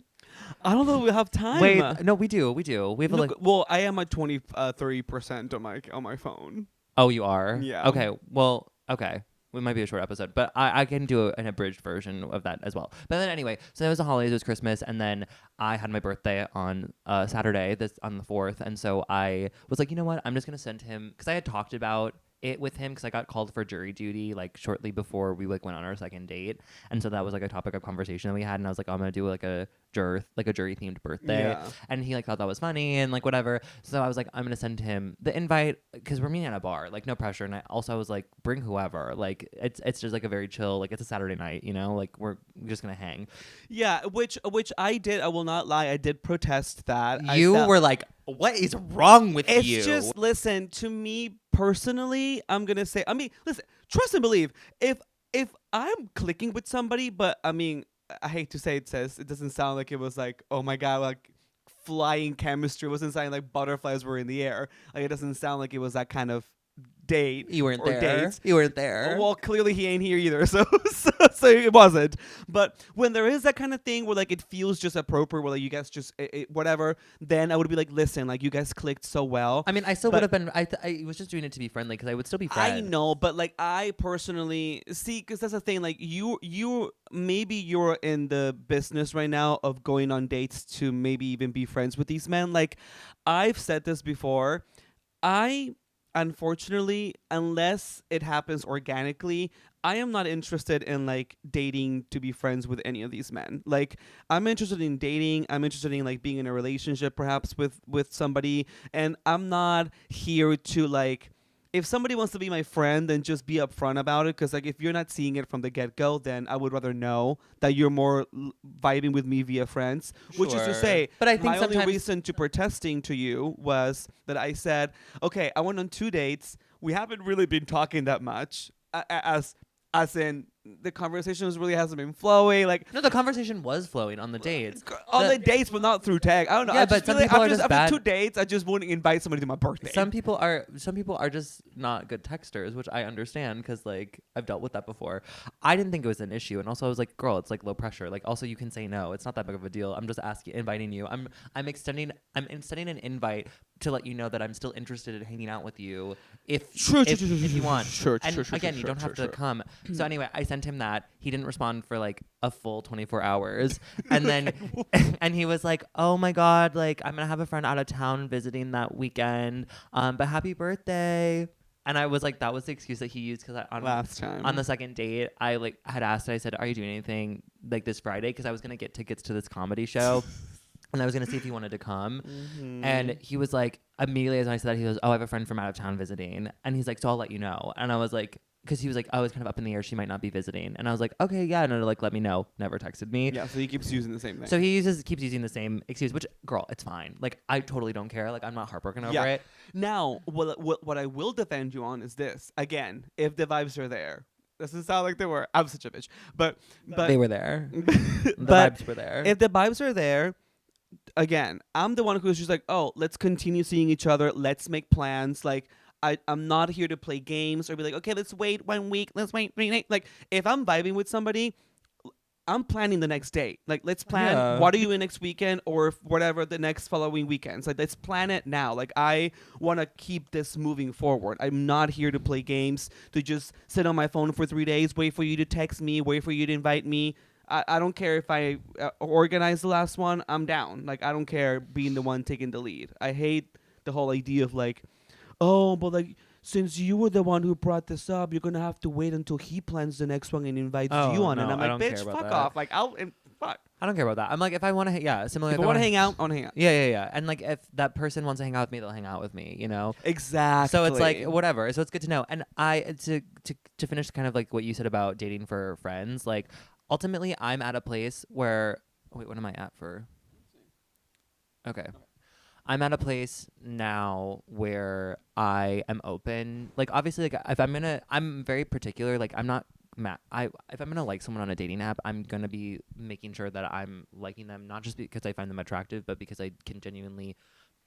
I don't know if we have time. Wait, no, we do. We have no, like. Well, I am at 23% on my phone. Oh, you are? Yeah. Okay. Well, okay. It might be a short episode, but I can do an abridged version of that as well. But then anyway, so it was the holidays, it was Christmas, and then I had my birthday on Saturday, on the 4th, and so I was like, you know what, I'm just gonna send him, because I had talked about it with him because I got called for jury duty like shortly before we like went on our second date, and so that was like a topic of conversation that we had, and I was like, oh, I'm gonna do like a jury themed birthday, Yeah. and he like thought that was funny and like whatever. So I was like, I'm gonna send him the invite because we're meeting at a bar, like no pressure. And I was like, bring whoever, like it's just like a very chill, like it's a Saturday night, you know, like we're just gonna hang. Yeah, which I did. I will not lie. I did protest that. You were like, what is wrong with it's you? It's just, listen, to me personally, I'm gonna say, I mean, listen, trust and believe. If I'm clicking with somebody, but I mean, I hate to say it doesn't sound like it was like, oh my god, like flying chemistry. It wasn't sounding like butterflies were in the air. Like it doesn't sound like it was that kind of date. You weren't or there. Dates. You weren't there. Well, clearly he ain't here either, so it wasn't. But when there is that kind of thing where like it feels just appropriate, where like you guys just whatever, then I would be like, listen, like you guys clicked so well. I mean, I still would have been. I was just doing it to be friendly because I would still be friends. I know, but like I personally see, because that's the thing. Like you maybe you're in the business right now of going on dates to maybe even be friends with these men. Like I've said this before, unfortunately, unless it happens organically, I am not interested in like dating to be friends with any of these men. Like I'm interested in dating. I'm interested in like being in a relationship perhaps with somebody, and I'm not here to like, if somebody wants to be my friend, then just be upfront about it. Because like if you're not seeing it from the get-go, then I would rather know that you're more vibing with me via friends. Which is to say, but I think my only sometimes reason to protesting to you was that I said, okay, I went on 2 dates. We haven't really been talking that much, as in the conversations really hasn't been flowing. Like no, the conversation was flowing on the dates. On the dates, but not through tag. I don't know. Yeah, I but just some feel like people are just after bad. 2 dates, I just wouldn't invite somebody to my birthday. Some people are just not good texters, which I understand because like I've dealt with that before. I didn't think it was an issue, and also I was like, girl, it's like low pressure. Like also you can say no. It's not that big of a deal. I'm just inviting you. I'm extending an invite to let you know that I'm still interested in hanging out with you if you want. You don't have to come. So anyway, I sent him that. He didn't respond for like a full 24 hours, and then and he was like, oh my god, like I'm gonna have a friend out of town visiting that weekend, but happy birthday. And I was like, that was the excuse that he used because last time on the second date I like had asked, I said, are you doing anything like this Friday, because I was gonna get tickets to this comedy show. And I was going to see if he wanted to come. Mm-hmm. And he was like, immediately as I said that, he goes, oh, I have a friend from out of town visiting. And he's like, so I'll let you know. And I was like, because he was like, oh, it's kind of up in the air. She might not be visiting. And I was like, okay, yeah. No, like, let me know. Never texted me. Yeah, so he keeps using the same thing. So he keeps using the same excuse, which, girl, it's fine. Like, I totally don't care. Like, I'm not heartbroken over it. Now, what I will defend you on is this. Again, if the vibes are there. Doesn't sound like they were. I'm such a bitch. But they were there. The vibes were there. If the vibes are there, again, I'm the one who's just like, oh, let's continue seeing each other. Let's make plans. Like, I'm not here to play games or be like, okay, let's wait 1 week. Let's wait. Like, if I'm vibing with somebody, I'm planning the next day. Like, let's plan. Yeah. What are you in next weekend or whatever the next following weekends? Like, let's plan it now. Like, I want to keep this moving forward. I'm not here to play games, to just sit on my phone for 3 days, wait for you to text me, wait for you to invite me. I don't care if I organize the last one. I'm down. Like, I don't care being the one taking the lead. I hate the whole idea of like, oh, but like, since you were the one who brought this up, you're gonna have to wait until he plans the next one and invites you on. No, And I'm I like, don't bitch, care about fuck that. off. Like, fuck. I don't care about that. I'm like, if I want to, yeah, similarly. If I want to hang out, I want to hang out. Yeah. And like, if that person wants to hang out with me, they'll hang out with me. Exactly. So it's like whatever. So it's good to know. And to finish kind of like what you said about dating for friends. Like, ultimately, I'm at a place where wait, what am I at for? Okay. I'm at a place now where I am open. Like, obviously, like if I'm very particular. Like, I'm not. If I'm gonna like someone on a dating app, I'm gonna be making sure that I'm liking them not just because I find them attractive, but because I can genuinely,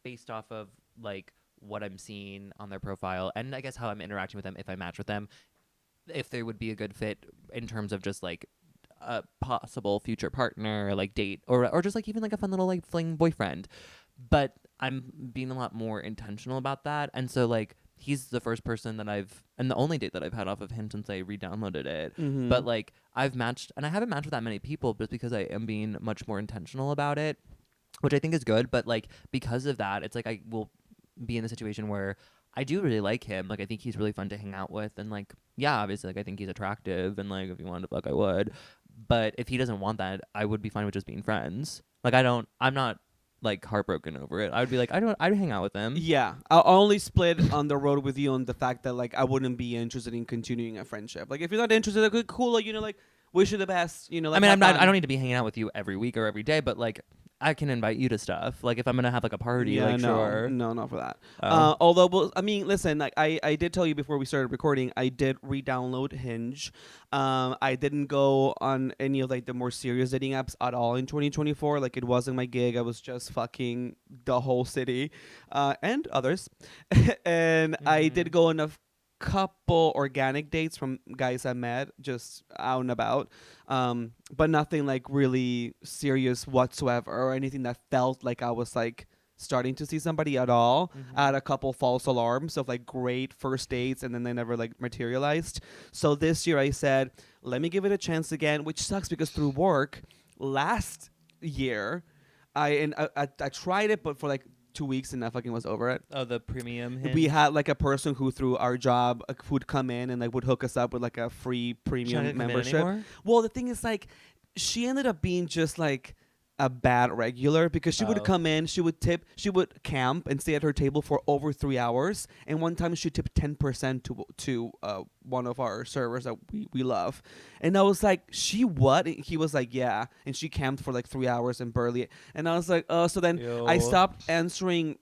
based off of like what I'm seeing on their profile and I guess how I'm interacting with them, if I match with them, if they would be a good fit in terms of just like a possible future partner, like date, or just like even like a fun little like fling boyfriend. But I'm being a lot more intentional about that, and so like he's the first person that and the only date that I've had off of him since I re-downloaded it. Mm-hmm. But like I've matched, and I haven't matched with that many people, just because I am being much more intentional about it, which I think is good. But like because of that, it's like I will be in a situation where I do really like him. Like I think he's really fun to hang out with, and like yeah, obviously like I think he's attractive, and like if he wanted to fuck, I would. But if he doesn't want that, I would be fine with just being friends. Like I'm not like heartbroken over it. I would be like, I'd hang out with him. Yeah, I'll only split on the road with you on the fact that like I wouldn't be interested in continuing a friendship. Like if you're not interested, like cool, like, like wish you the best. Like, I mean, I don't need to be hanging out with you every week or every day, but like I can invite you to stuff. Like if I'm gonna have like a party, yeah, like no, sure. no, not for that. Oh. Although, well, I mean, listen, like I did tell you before we started recording, I did re-download Hinge. I didn't go on any of like the more serious dating apps at all in 2024. Like it wasn't my gig. I was just fucking the whole city, and others. And I did go on a couple organic dates from guys I met just out and about, but nothing like really serious whatsoever or anything that felt like I was like starting to see somebody at all. I had a couple false alarms of like great first dates and then they never like materialized. So this year I said, let me give it a chance again, which sucks because through work last year I tried it, but for like 2 weeks and I fucking was over it. Oh, the premium Hinge? We had like a person who through our job would come in and like would hook us up with like a free premium membership. Well, the thing is like she ended up being just like a bad regular because she would come in, she would tip, she would camp and stay at her table for over 3 hours. And one time she tipped 10% to one of our servers that we love. And I was like, she what? And he was like, yeah. And she camped for like 3 hours and barely. And I was like, oh, so then Ew. I stopped answering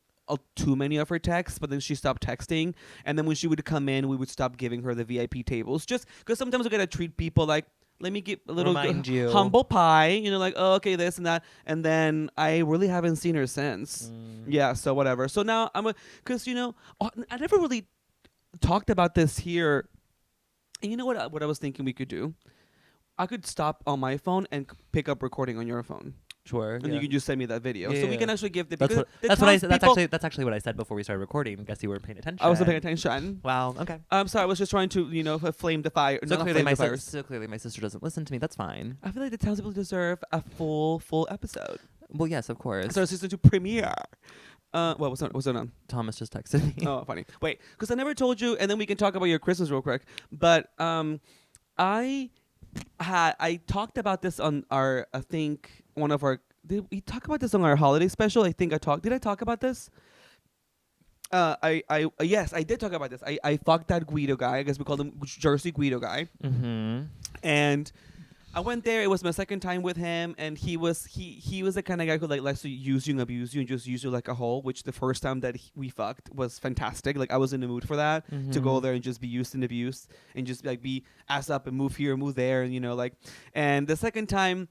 too many of her texts, but then she stopped texting. And then when she would come in, we would stop giving her the VIP tables just because sometimes we got to treat people like, let me get a little humble pie, like, oh, okay, this and that. And then I really haven't seen her since. Yeah, so whatever. So now because, I never really talked about this here. And you know what I was thinking we could do? I could stop on my phone and pick up recording on your phone. Sure. And you can just send me that video. Yeah, so we can actually give the... That's actually what I said before we started recording. I guess you weren't paying attention. I wasn't paying attention. Wow, okay. I'm sorry, I was just trying to, flame the fire. So clearly my sister doesn't listen to me. That's fine. I feel like the Townspeople deserve a full episode. Well, yes, of course. So season 2 premiere. What's going on? Thomas just texted me. Oh, funny. Wait, because I never told you, and then we can talk about your Christmas real quick. But I talked about this on our, I think, one of our... Did we talk about this on our holiday special? I think Did I talk about this? Yes, I did talk about this. I fucked that Guido guy. I guess we called him Jersey Guido guy. Mm-hmm. And I went there. It was my second time with him, and he was the kind of guy who like likes to use you and abuse you and just use you like a whole. Which the first time that we fucked was fantastic. Like I was in the mood for that, to go there and just be used and abused and just like be ass up and move here, move there, and And the second time,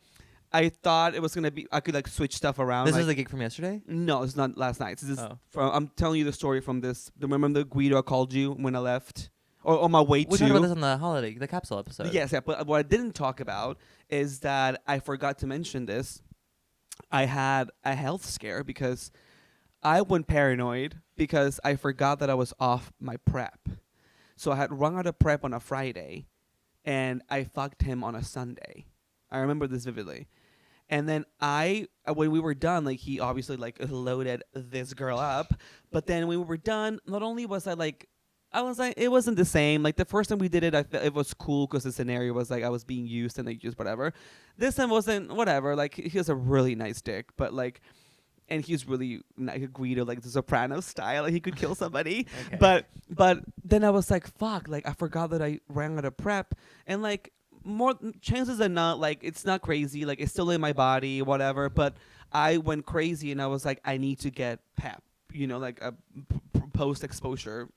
I thought it was gonna be I could like switch stuff around. This is the gig from yesterday? No, it's not last night. This is I'm telling you the story from this. Remember the Guido I called you when I left, or on my way We talked about this to. on the capsule episode. Yes, yeah, but what I didn't talk about is that I forgot to mention this. I had a health scare because I went paranoid because I forgot that I was off my prep. So I had run out of prep on a Friday and I fucked him on a Sunday. I remember this vividly. And then when we were done, like he obviously like loaded this girl up, but then when we were done, not only was I was like, it wasn't the same. Like the first time we did it, I felt it was cool because the scenario was like I was being used and they used whatever. This time wasn't whatever. Like he has a really nice dick, but like, and he's really like a Guido, like the Soprano style. Like he could kill somebody. Okay. But then I was like, fuck, like I forgot that I ran out of prep, and like more chances than not, like it's not crazy, like it's still in my body, whatever. But I went crazy and I was like, I need to get PEP, like a post exposure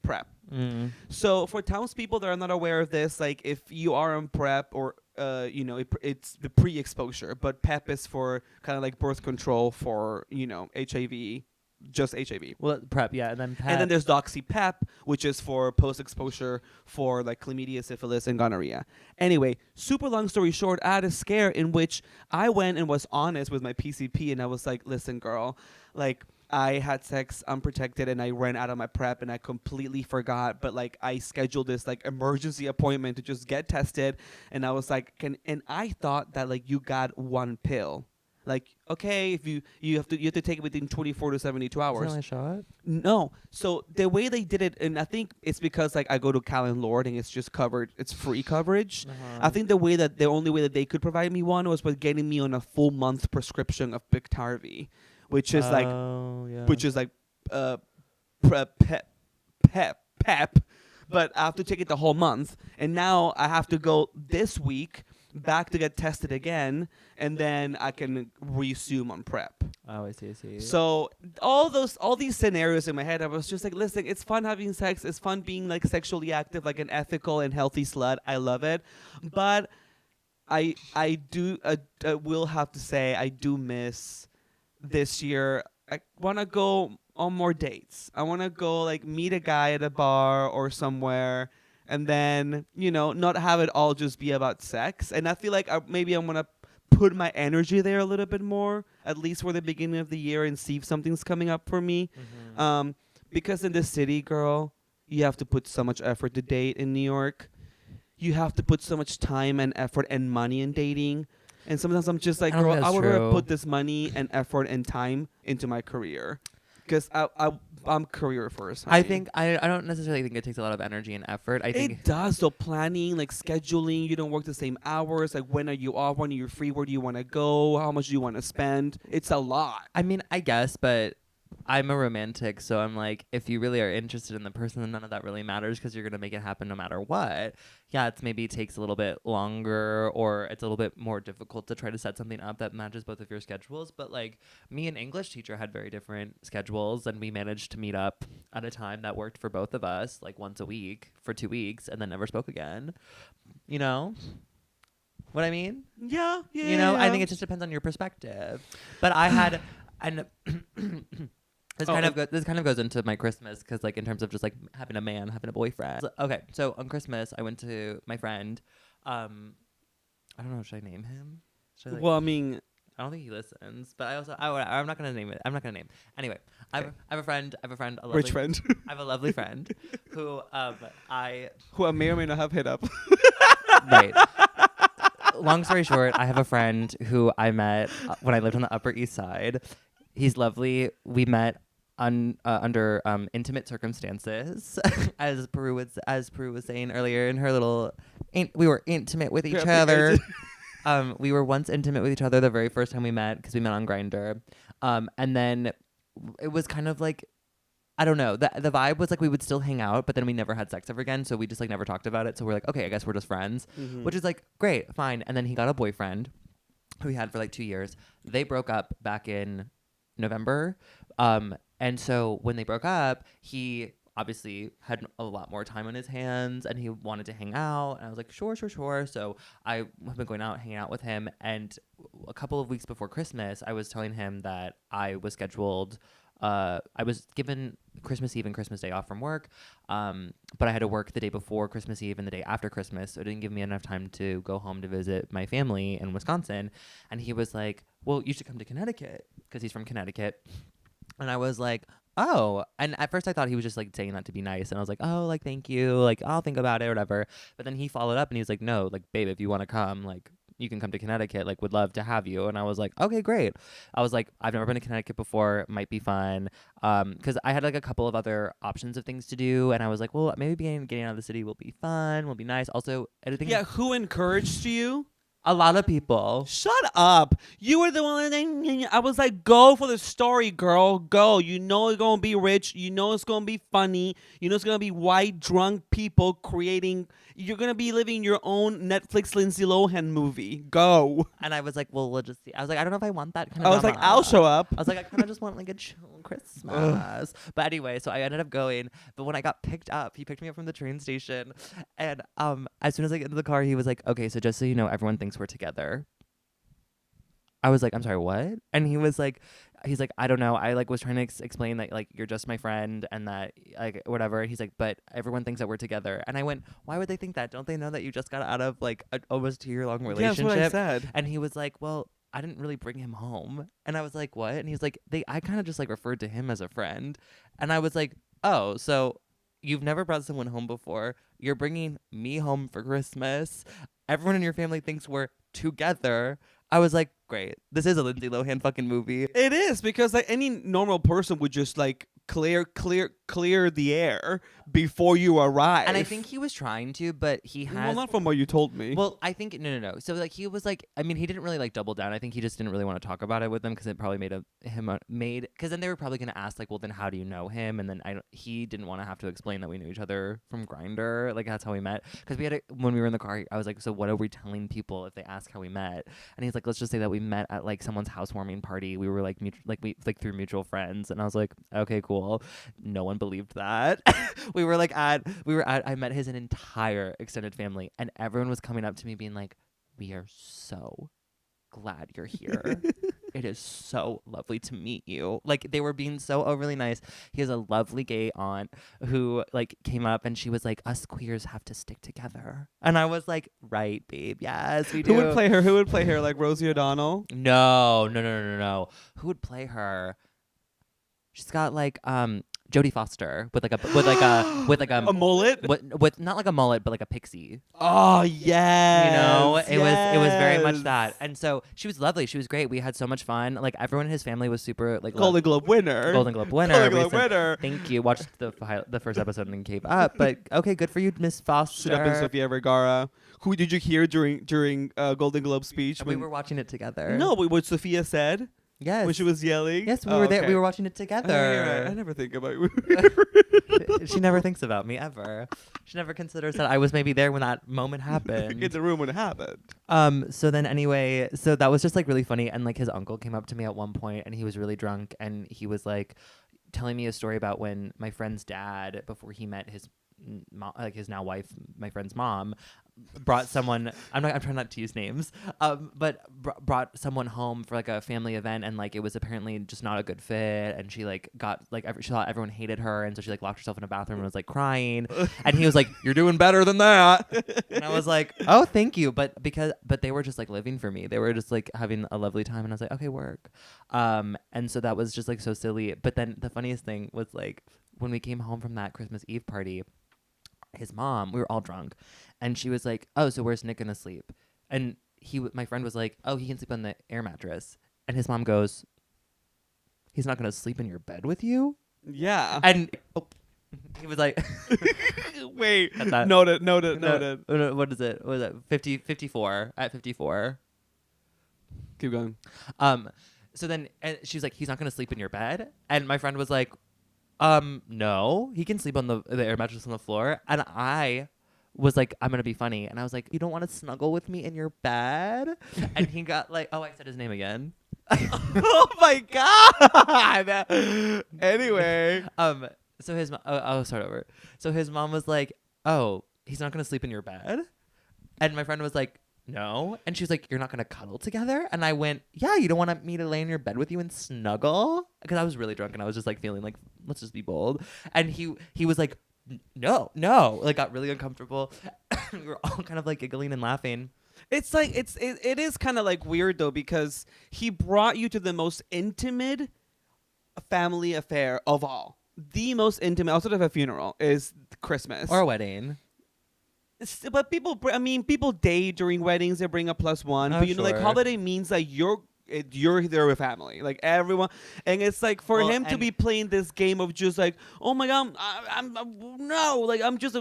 prep. Mm. So for townspeople that are not aware of this, like if you are on prep or it's the pre-exposure, but PEP is for kind of like birth control for HIV, just HIV. Well, PrEP, yeah, and then PEP. And then there's Doxy PEP, which is for post-exposure for like chlamydia, syphilis, and gonorrhea. Anyway, super long story short, I had a scare in which I went and was honest with my PCP, and I was like, listen, girl, like I had sex unprotected and I ran out of my prep and I completely forgot, but like I scheduled this like emergency appointment to just get tested, and I was like, and I thought that like you got one pill. Like, okay, if you have to take it within 24 to 72 hours. Is that my shot? No. So the way they did it, and I think it's because like I go to Cal and Lord and it's just covered, it's free coverage. I think the only way that they could provide me one was by getting me on a full month prescription of Biktarvy, which is pep, but I have to take it the whole month, and now I have to go this week back to get tested again, and then I can resume on prep. Oh, I see. So all these scenarios in my head, I was just like, listen, it's fun having sex, it's fun being like sexually active, like an ethical and healthy slut. I love it, but I will have to say I do miss this year. I want to go on more dates. I want to go like meet a guy at a bar or somewhere, and then not have it all just be about sex. And I feel like maybe I'm gonna put my energy there a little bit more, at least for the beginning of the year, and see if something's coming up for me. Mm-hmm. Because in the city, girl, you have to put so much effort to date in New York. You have to put so much time and effort and money in dating. And sometimes I'm just like, I don't girl, think I that's would rather true. put this money and effort and time into my career. Because I'm career first. I honey. think I don't necessarily think it takes a lot of energy and effort. I think It does, though. Planning, like scheduling, you don't work the same hours. Like, when are you off? When are you free? Where do you want to go? How much do you want to spend? It's a lot. I mean, I guess, but I'm a romantic, so I'm like, if you really are interested in the person, then none of that really matters because you're gonna make it happen no matter what. Yeah, it's maybe takes a little bit longer, or it's a little bit more difficult to try to set something up that matches both of your schedules. But like me and English teacher had very different schedules, and we managed to meet up at a time that worked for both of us, like once a week for 2 weeks, and then never spoke again. You know what I mean? Yeah. I think it just depends on your perspective. But I had, and this kind of goes into my Christmas, because like in terms of just like having a boyfriend. Okay, so on Christmas I went to my friend. I don't know, should I name him? Should I, like, Well, I mean, I don't think he listens, but I'm not gonna name it. I'm not gonna name. Anyway, I have a friend. A lovely rich friend I have a lovely friend who who I may or may not have hit up. right. Long story short, I have a friend who I met when I lived on the Upper East Side. He's lovely. We met under intimate circumstances, as Peru was saying earlier in her little. We were intimate with each other. We were once intimate with each other the very first time we met, because we met on Grindr, and then it was kind of like, I don't know. The vibe was like we would still hang out, but then we never had sex ever again. So we just like never talked about it. So we're like, okay, I guess we're just friends, which is like great, fine. And then he got a boyfriend who he had for like 2 years. They broke up back in November. And so when they broke up, he obviously had a lot more time on his hands and he wanted to hang out. And I was like, sure. So I have been going out, hanging out with him. And a couple of weeks before Christmas, I was telling him that I was scheduled. I was given Christmas Eve and Christmas Day off from work. But I had to work the day before Christmas Eve and the day after Christmas, so it didn't give me enough time to go home to visit my family in Wisconsin. And he was like, well, you should come to Connecticut, because he's from Connecticut. And I was like, oh. And at first I thought he was just like saying that to be nice. And I was like, oh, like, thank you. Like, I'll think about it or whatever. But then he followed up and he was like, no, like, babe, if you want to come, like, you can come to Connecticut. Like, would love to have you. And I was like, okay, great. I was like, I've never been to Connecticut before. Might be fun. Because I had like a couple of other options of things to do. And I was like, well, maybe getting out of the city will be fun, will be nice. Also, I think Yeah, who encouraged you? a lot of people. Shut up. You were the one that I was like, go for the story, girl. Go. You know it's going to be rich. You know it's going to be funny. You know it's going to be white, drunk people creating. You're going to be living your own Netflix Lindsay Lohan movie. Go. And I was like, well, we'll just see. I was like, I don't know if I want that kind I of was like, drama. I'll show up. I was like, I kind of just want like a chill Christmas. But anyway, so I ended up going. But when I got picked up, he picked me up from the train station. And as soon as I get into the car, he was like, okay, so just so you know, everyone thinks we're together. I was like, I'm sorry, what? And he's like, I don't know. I like was trying to explain that like you're just my friend and that like whatever. And he's like, but everyone thinks that we're together. And I went, why would they think that? Don't they know that you just got out of like an almost 2-year-long relationship? Yeah, that's what I said. And he was like, well, I didn't really bring him home. And I was like, what? And he was like, I kind of just like referred to him as a friend. And I was like, oh, so you've never brought someone home before. You're bringing me home for Christmas. Everyone in your family thinks we're together. I was like, great. This is a Lindsay Lohan fucking movie. It is, because like any normal person would just like clear the air before you arrive. And I think he was trying to, but he has. Well, not from what you told me. Well, I think no. So like he was like, I mean, he didn't really like double down. I think he just didn't really want to talk about it with them because it probably because then they were probably gonna ask like, well, then how do you know him? And then he didn't want to have to explain that we knew each other from Grindr. Like that's how we met. Because when we were in the car, I was like, so what are we telling people if they ask how we met? And he's like, let's just say that we met at like someone's housewarming party. We were like we through mutual friends. And I was like, okay, cool. No one believed that. we were at I met his entire extended family, and everyone was coming up to me being like, we are so glad you're here. It is so lovely to meet you. Like they were being so overly nice. He has a lovely gay aunt who like came up and she was like, us queers have to stick together. And I was like, right, babe, yes, we do. Who would play her? Who would play her? Like Rosie O'Donnell? No. Who would play her? She's got like Jodie Foster with like a A mullet? with not like a mullet but like a pixie. Oh yes. You know, it was very much that. And so she was lovely. She was great. We had so much fun. Like everyone in his family was super like Golden Globe winner. Golden Globe winner. Golden Globe winner. Thank you. Watched the first episode and then gave up. But okay, good for you, Miss Foster. Should have been Sofia Vergara. Who did you hear during Golden Globe speech? And we were watching it together. No, what Sophia said. Yes. When she was yelling. Yes, we were there. We were watching it Oh, together. you're right. I never think about you. She never thinks about me ever. She never considers that I was maybe there when that moment happened. In the room when it happened. So then anyway, so that was just like really funny. And like his uncle came up to me at one point and he was really drunk and he was like telling me a story about when my friend's dad, before he met his like his now wife, my friend's mom, brought someone. I'm trying not to use names. But brought someone home for like a family event, and like it was apparently just not a good fit. And she like got like she thought everyone hated her, and so she like locked herself in a bathroom and was like crying. And he was like, "You're doing better than that." And I was like, "Oh, thank you." But they were just like living for me. They were just like having a lovely time, and I was like, "Okay, work." And so that was just like so silly. But then the funniest thing was like when we came home from that Christmas Eve party. His mom, we were all drunk, and she was like, "Oh, so where's Nick gonna sleep?" And my friend was like, "Oh, he can sleep on the air mattress." And his mom goes, "He's not gonna sleep in your bed with you?" Yeah. And he was like, "Wait, noted. What is it? What is it? 54 at 54. Keep going. So then and she was like, "He's not gonna sleep in your bed?" And my friend was like, no, he can sleep on the air mattress on the floor." And I was like, "I'm gonna be funny," and I was like, "You don't want to snuggle with me in your bed?" And he got like, oh, I said his name again. Oh my god. Anyway, so his I'll start over. So his mom was like, "Oh, he's not gonna sleep in your bed?" And my friend was like, no. And she was like, you're not gonna cuddle together? And I went, yeah, you don't want me to lay in your bed with you and snuggle? Because I was really drunk and I was just like feeling like, let's just be bold. And he was like, no, like got really uncomfortable. We were all kind of like giggling and laughing. It's like it is kind of like weird though, because he brought you to the most intimate family affair of all. The most intimate, outside of a funeral, is Christmas Or a wedding. But I mean, people date during weddings. They bring a +1. Oh, But, you know, like, sure. holiday means like you're there with family, like everyone. And it's like for Well, him to and- be playing this game of just like, oh my God, no, like I'm just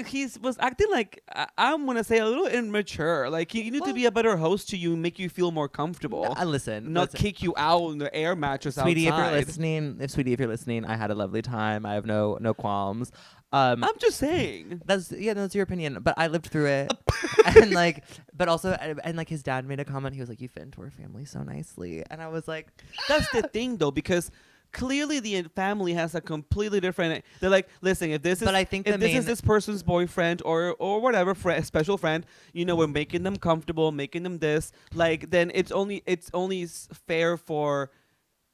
he was acting like I'm gonna say a little immature. Like you need to be a better host to you, make you feel more comfortable. Listen, Not kick you out on the air mattress sweetie, outside. if you're listening, I had a lovely time. I have no qualms. I'm just saying. That's your opinion, but I lived through it. And like, but also, and like his dad made a comment. He was like, "You fit into our family so nicely," and I was like, That's the thing, though, because clearly the family has a completely different. They're like, listen, if this is, But I think if the this is main- this person's boyfriend or whatever special friend, you know, we're making them comfortable, making them this. Like, then it's only fair for,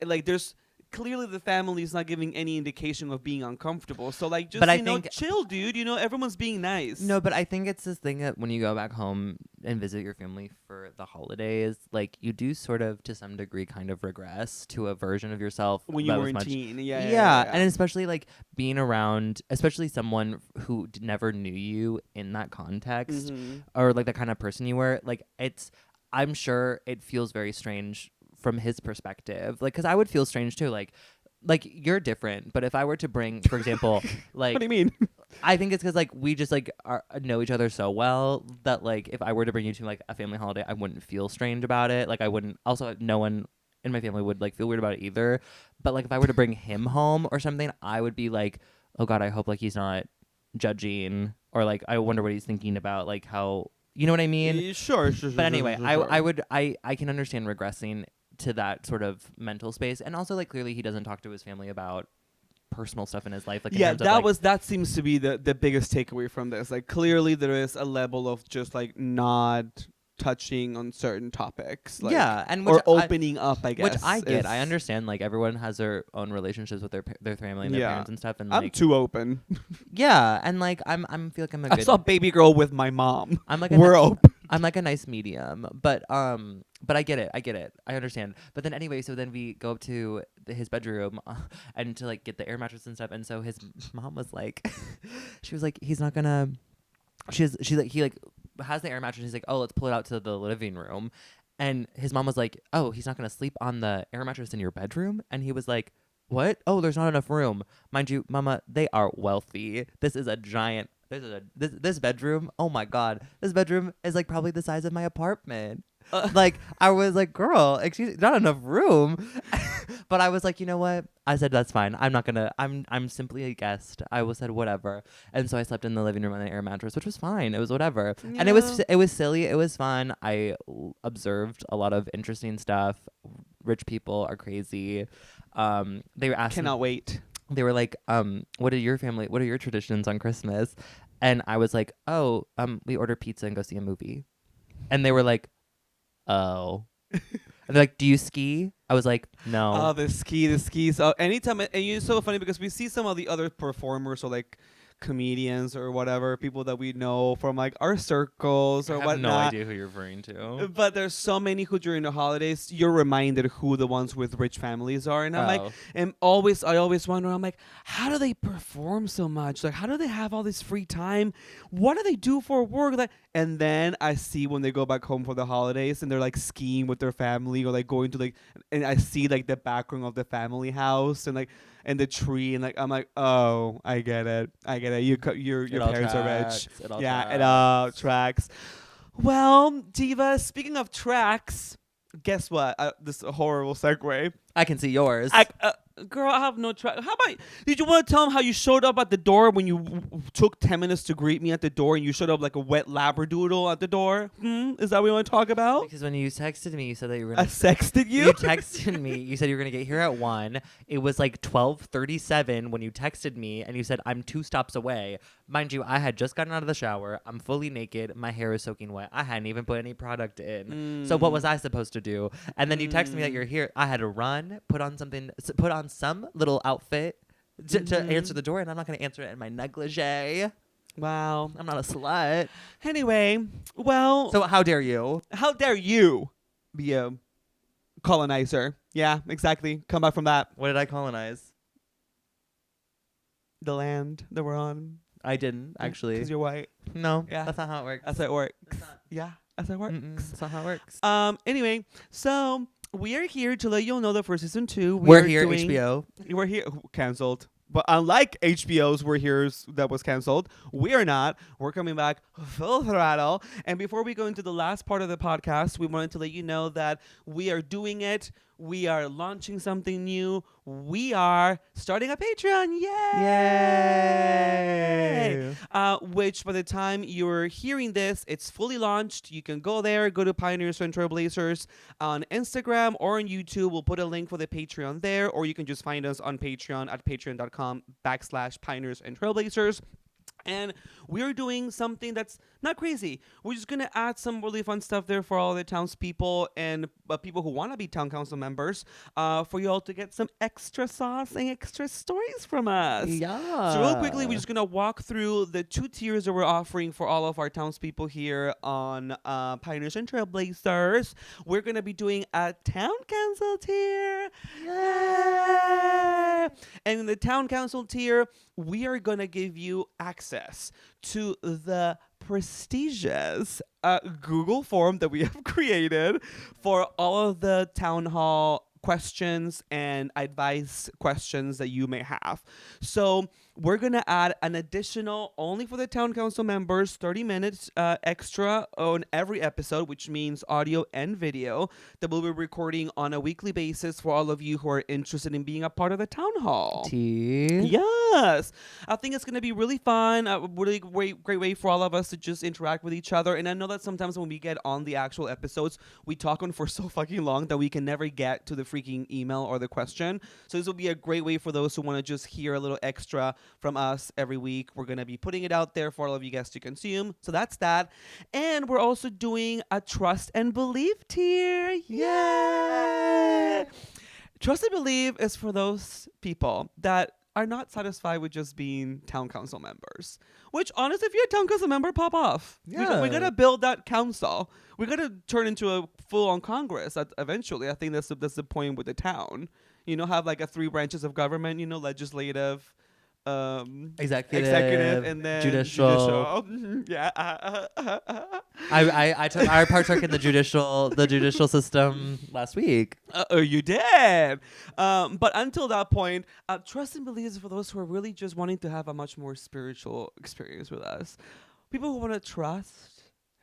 like, there's. Clearly, the family is not giving any indication of being uncomfortable. So, like, just, But I you know, think- chill, dude. You know, everyone's being nice. no, but I think it's this thing that when you go back home and visit your family for the holidays, like you do sort of to some degree kind of regress to a version of yourself when you that were was in much teen. Yeah, and especially like being around, especially someone who never knew you in that context, Mhm. or like the kind of person you were. Like I'm sure it feels very strange from his perspective. Like, because I would feel strange too. Like you're different, but if I were to bring, for example, like, What do you mean? I think it's because like we just like know each other so well that like if I were to bring you to like a family holiday, I wouldn't feel strange about it. Like I wouldn't. Also, no one in my family would like feel weird about it either. But like if I were to bring him home or something, I would be like, oh God, I hope like he's not judging, or like I wonder what he's thinking about, like how, you know what I mean? Sure. But anyway, I can understand regressing to that sort of mental space, and also like clearly he doesn't talk to his family about personal stuff in his life. Like in Yeah, terms of, like, that seems to be the biggest takeaway from this. Like clearly there is a level of just like not touching on certain topics. Like, yeah, and or opening up, I guess. which I get. is- I understand. Like everyone has their own relationships with their family and their Yeah. parents and stuff, and I'm like too open. yeah, and like I feel like I'm a I good. saw Baby Girl with my mom. I'm like We're open. I'm like a nice medium, but I get it. I understand. But then anyway, so then we go up to his bedroom and to like get the air mattress and stuff. And so his mom was like, she was like, he's not gonna. He like has the air mattress. He's like, oh, let's pull it out to the living room. And his mom was like, oh, he's not gonna sleep on the air mattress in your bedroom. And he was like, what? Oh, there's not enough room. Mind you, Mama, they are wealthy. This is a giant. This bedroom. Oh my God, this bedroom is like probably the size of my apartment. Like I was like, girl, excuse me, not enough room. But I was like, you know what? I said that's fine. I'm not gonna. I'm simply a guest. I was said whatever. And so I slept in the living room on the air mattress, which was fine. It was whatever. And it was silly. It was fun. I observed a lot of interesting stuff. Rich people are crazy. They were asking. Cannot wait. They were like, what are your traditions on Christmas? And I was like, oh, we order pizza and go see a movie. And they were like, oh. And they're like, do you ski? I was like, no. Oh, the skis. Oh, anytime, and it's so funny because we see some of the other performers or like comedians or whatever, people that we know from like our circles or I have whatnot. no idea who you're referring to. But there's so many who during the holidays you're reminded who the ones with rich families are, and I'm like, Oh. and I always wonder, I'm like, how do they perform so much? Like, how do they have all this free time? What do they do for work? Like, and then I see when they go back home for the holidays and they're like skiing with their family or like going to like, and I see like the background of the family house and like and the tree and like I'm like, oh, I get it. Your parents are rich. It all Yeah, tracks. it all tracks. Well, Diva, speaking of tracks, guess what? This is a horrible segue. I can see yours. Girl, I have no track. How about, did you want to tell them how you showed up at the door when you took 10 minutes to greet me at the door and you showed up like a wet labradoodle at the door? Is that what you want to talk about? Because when you texted me, you said that you were I gonna. sexted you? You texted me. You said you were gonna get here at 1. It was like 12:37 when you texted me, and you said I'm 2 stops away. Mind you, I had just gotten out of the shower. I'm fully naked. My hair is soaking wet. I hadn't even put any product in. So what was I supposed to do? And then you texted me that you're here. I had to run, put on some little outfit to answer the door, and I'm not gonna answer it in my negligee. Wow. I'm not a slut. Anyway, well. So how dare you? How dare you be a colonizer? Yeah, exactly. Come back from that. What did I colonize? The land that we're on. I didn't actually. Because you're white. No, Yeah. that's not how it works. That's how it works. That's not. Yeah, that's how it works. That's not how it works. Anyway, so we are here to let you all know that for season 2, We're here, HBO. We're here. Canceled. But unlike HBO's We're Here's that was canceled, we are not. We're coming back full throttle. And before we go into the last part of the podcast, we wanted to let you know that we are doing it. We are launching something new. We are starting a Patreon. Yay! Which by the time you're hearing this, it's fully launched. You can go there, go to Pioneers and Trailblazers on Instagram or on YouTube. We'll put a link for the Patreon there, or you can just find us on Patreon at patreon.com/Pioneers and Trailblazers. And we're doing something that's not crazy. We're just going to add some really fun stuff there for all the townspeople and people who want to be town council members, for you all to get some extra sauce and extra stories from us. Yeah. So real quickly, we're just going to walk through the 2 tiers that we're offering for all of our townspeople here on Pioneers and Trailblazers. We're going to be doing a town council tier. Yay! And in the town council tier, we are going to give you access to the prestigious Google form that we have created for all of the town hall questions and advice questions that you may have. So we're going to add an additional, only for the town council members, 30 minutes extra on every episode, which means audio and video, that we'll be recording on a weekly basis for all of you who are interested in being a part of the town hall. Yes. I think it's going to be really fun, a really great way for all of us to just interact with each other. And I know that sometimes when we get on the actual episodes, we talk on for so fucking long that we can never get to the freaking email or the question. So this will be a great way for those who want to just hear a little extra from us every week. We're going to be putting it out there for all of you guys to consume. So that's that. And we're also doing a trust and believe tier. Yay! Trust and believe is for those people that are not satisfied with just being town council members. Which, honestly, if you're a town council member, pop off. Yeah. We gotta build that council. We gotta turn into a full-on Congress eventually. I think that's the point with the town. Have like a 3 branches of government. Executive, and then judicial. Yeah. I partook in the judicial system last week. You did. But until that point, trust and believe is for those who are really just wanting to have a much more spiritual experience with us. People who want to trust.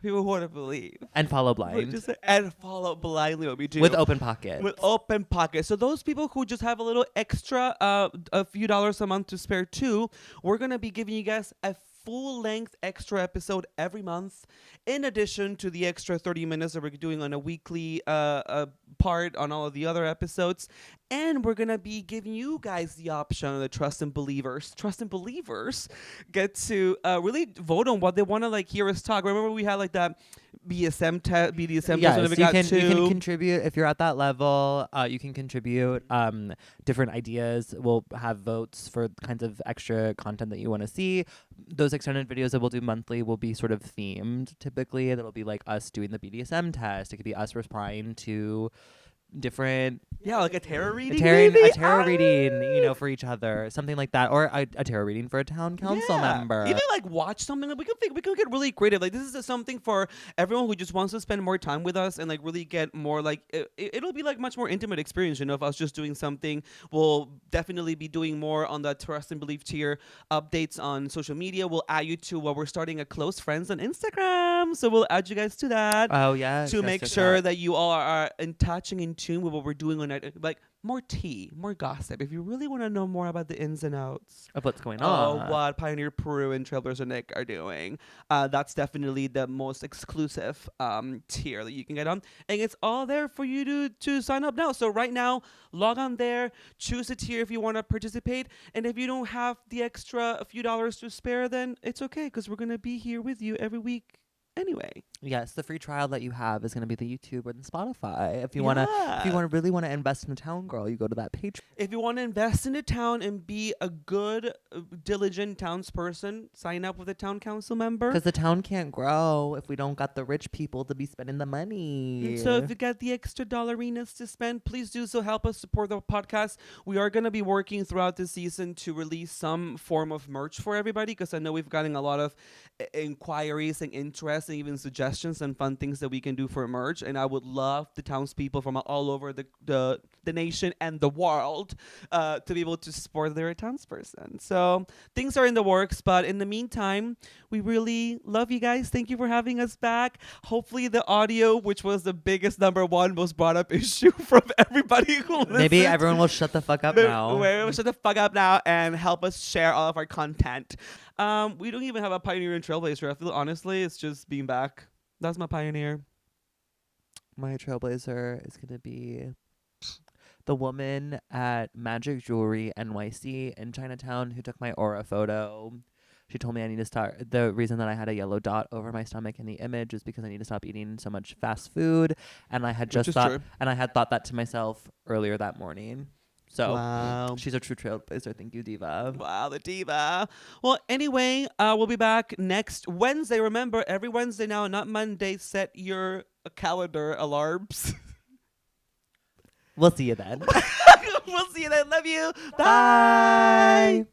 People who want to believe. And follow blind. And follow blindly what we do. With open pockets. So those people who just have a little extra, a few dollars a month to spare too, we're going to be giving you guys a full-length extra episode every month, in addition to the extra 30 minutes that we're doing on a weekly part on all of the other episodes. And we're going to be giving you guys the option of the Trust and Believers get to really vote on what they want to hear us talk. Remember we had that BDSM test. Yes, you can contribute if you're at that level. You can contribute different ideas. We'll have votes for kinds of extra content that you want to see. Those extended videos that we'll do monthly will be sort of themed. Typically, that'll be like us doing the BDSM test. It could be us replying to different like a tarot reading, a tarot reading, for each other, something like that, or a tarot reading for a town council member. Even watch something we can get really creative. This is something for everyone who just wants to spend more time with us and really get more it'll be much more intimate experience. If us just doing something, we'll definitely be doing more on the Trust and Belief tier updates on social media. We'll add you to we're starting a close friends on Instagram, so we'll add you guys to that. Oh yeah, to make sure that you all are in touch and in tuned with what we're doing on it. Like more tea, more gossip. If you really want to know more about the ins and outs Of what's going of on. what Pioneer Peru and Trailblazer Nick are doing, that's definitely the most exclusive tier that you can get on, and it's all there for you to sign up now. So right now, log on there, choose a tier if you want to participate, and if you don't have the extra a few dollars to spare, then it's okay because we're gonna be here with you every week anyway. Yes, the free trial that you have is going to be the YouTube or the Spotify. If you Yeah. really want to invest in a town girl, you go to that page. If you want to invest in a town and be a good, diligent townsperson, sign up with a town council member. Because the town can't grow if we don't got the rich people to be spending the money. And so if you got the extra dollarinas to spend, please do so. Help us support the podcast. We are going to be working throughout the season to release some form of merch for everybody, because I know we've gotten a lot of inquiries and interest and even suggestions and fun things that we can do for merch. And I would love the townspeople from all over the nation and the world to be able to support their townsperson. So things are in the works, but in the meantime, we really love you guys. Thank you for having us back. Hopefully the audio, which was the biggest number one most brought up issue from everybody who listened. Maybe everyone will shut the fuck up now. Shut the fuck up now and help us share all of our content. We don't even have a Pioneer and Trailblazer. I feel honestly, it's just being back. That's my Pioneer. My trailblazer is going to be the woman at Magic Jewelry NYC in Chinatown who took my aura photo. She told me I need to start. The reason that I had a yellow dot over my stomach in the image is because I need to stop eating so much fast food. And I had just thought, and I had thought that to myself earlier that morning. So wow. She's a true trailblazer. Thank you, Diva. Wow, the diva. Well, anyway, we'll be back next Wednesday. Remember, every Wednesday now, not Monday. Set your calendar alarms. We'll see you then. We'll see you then. Love you. Bye.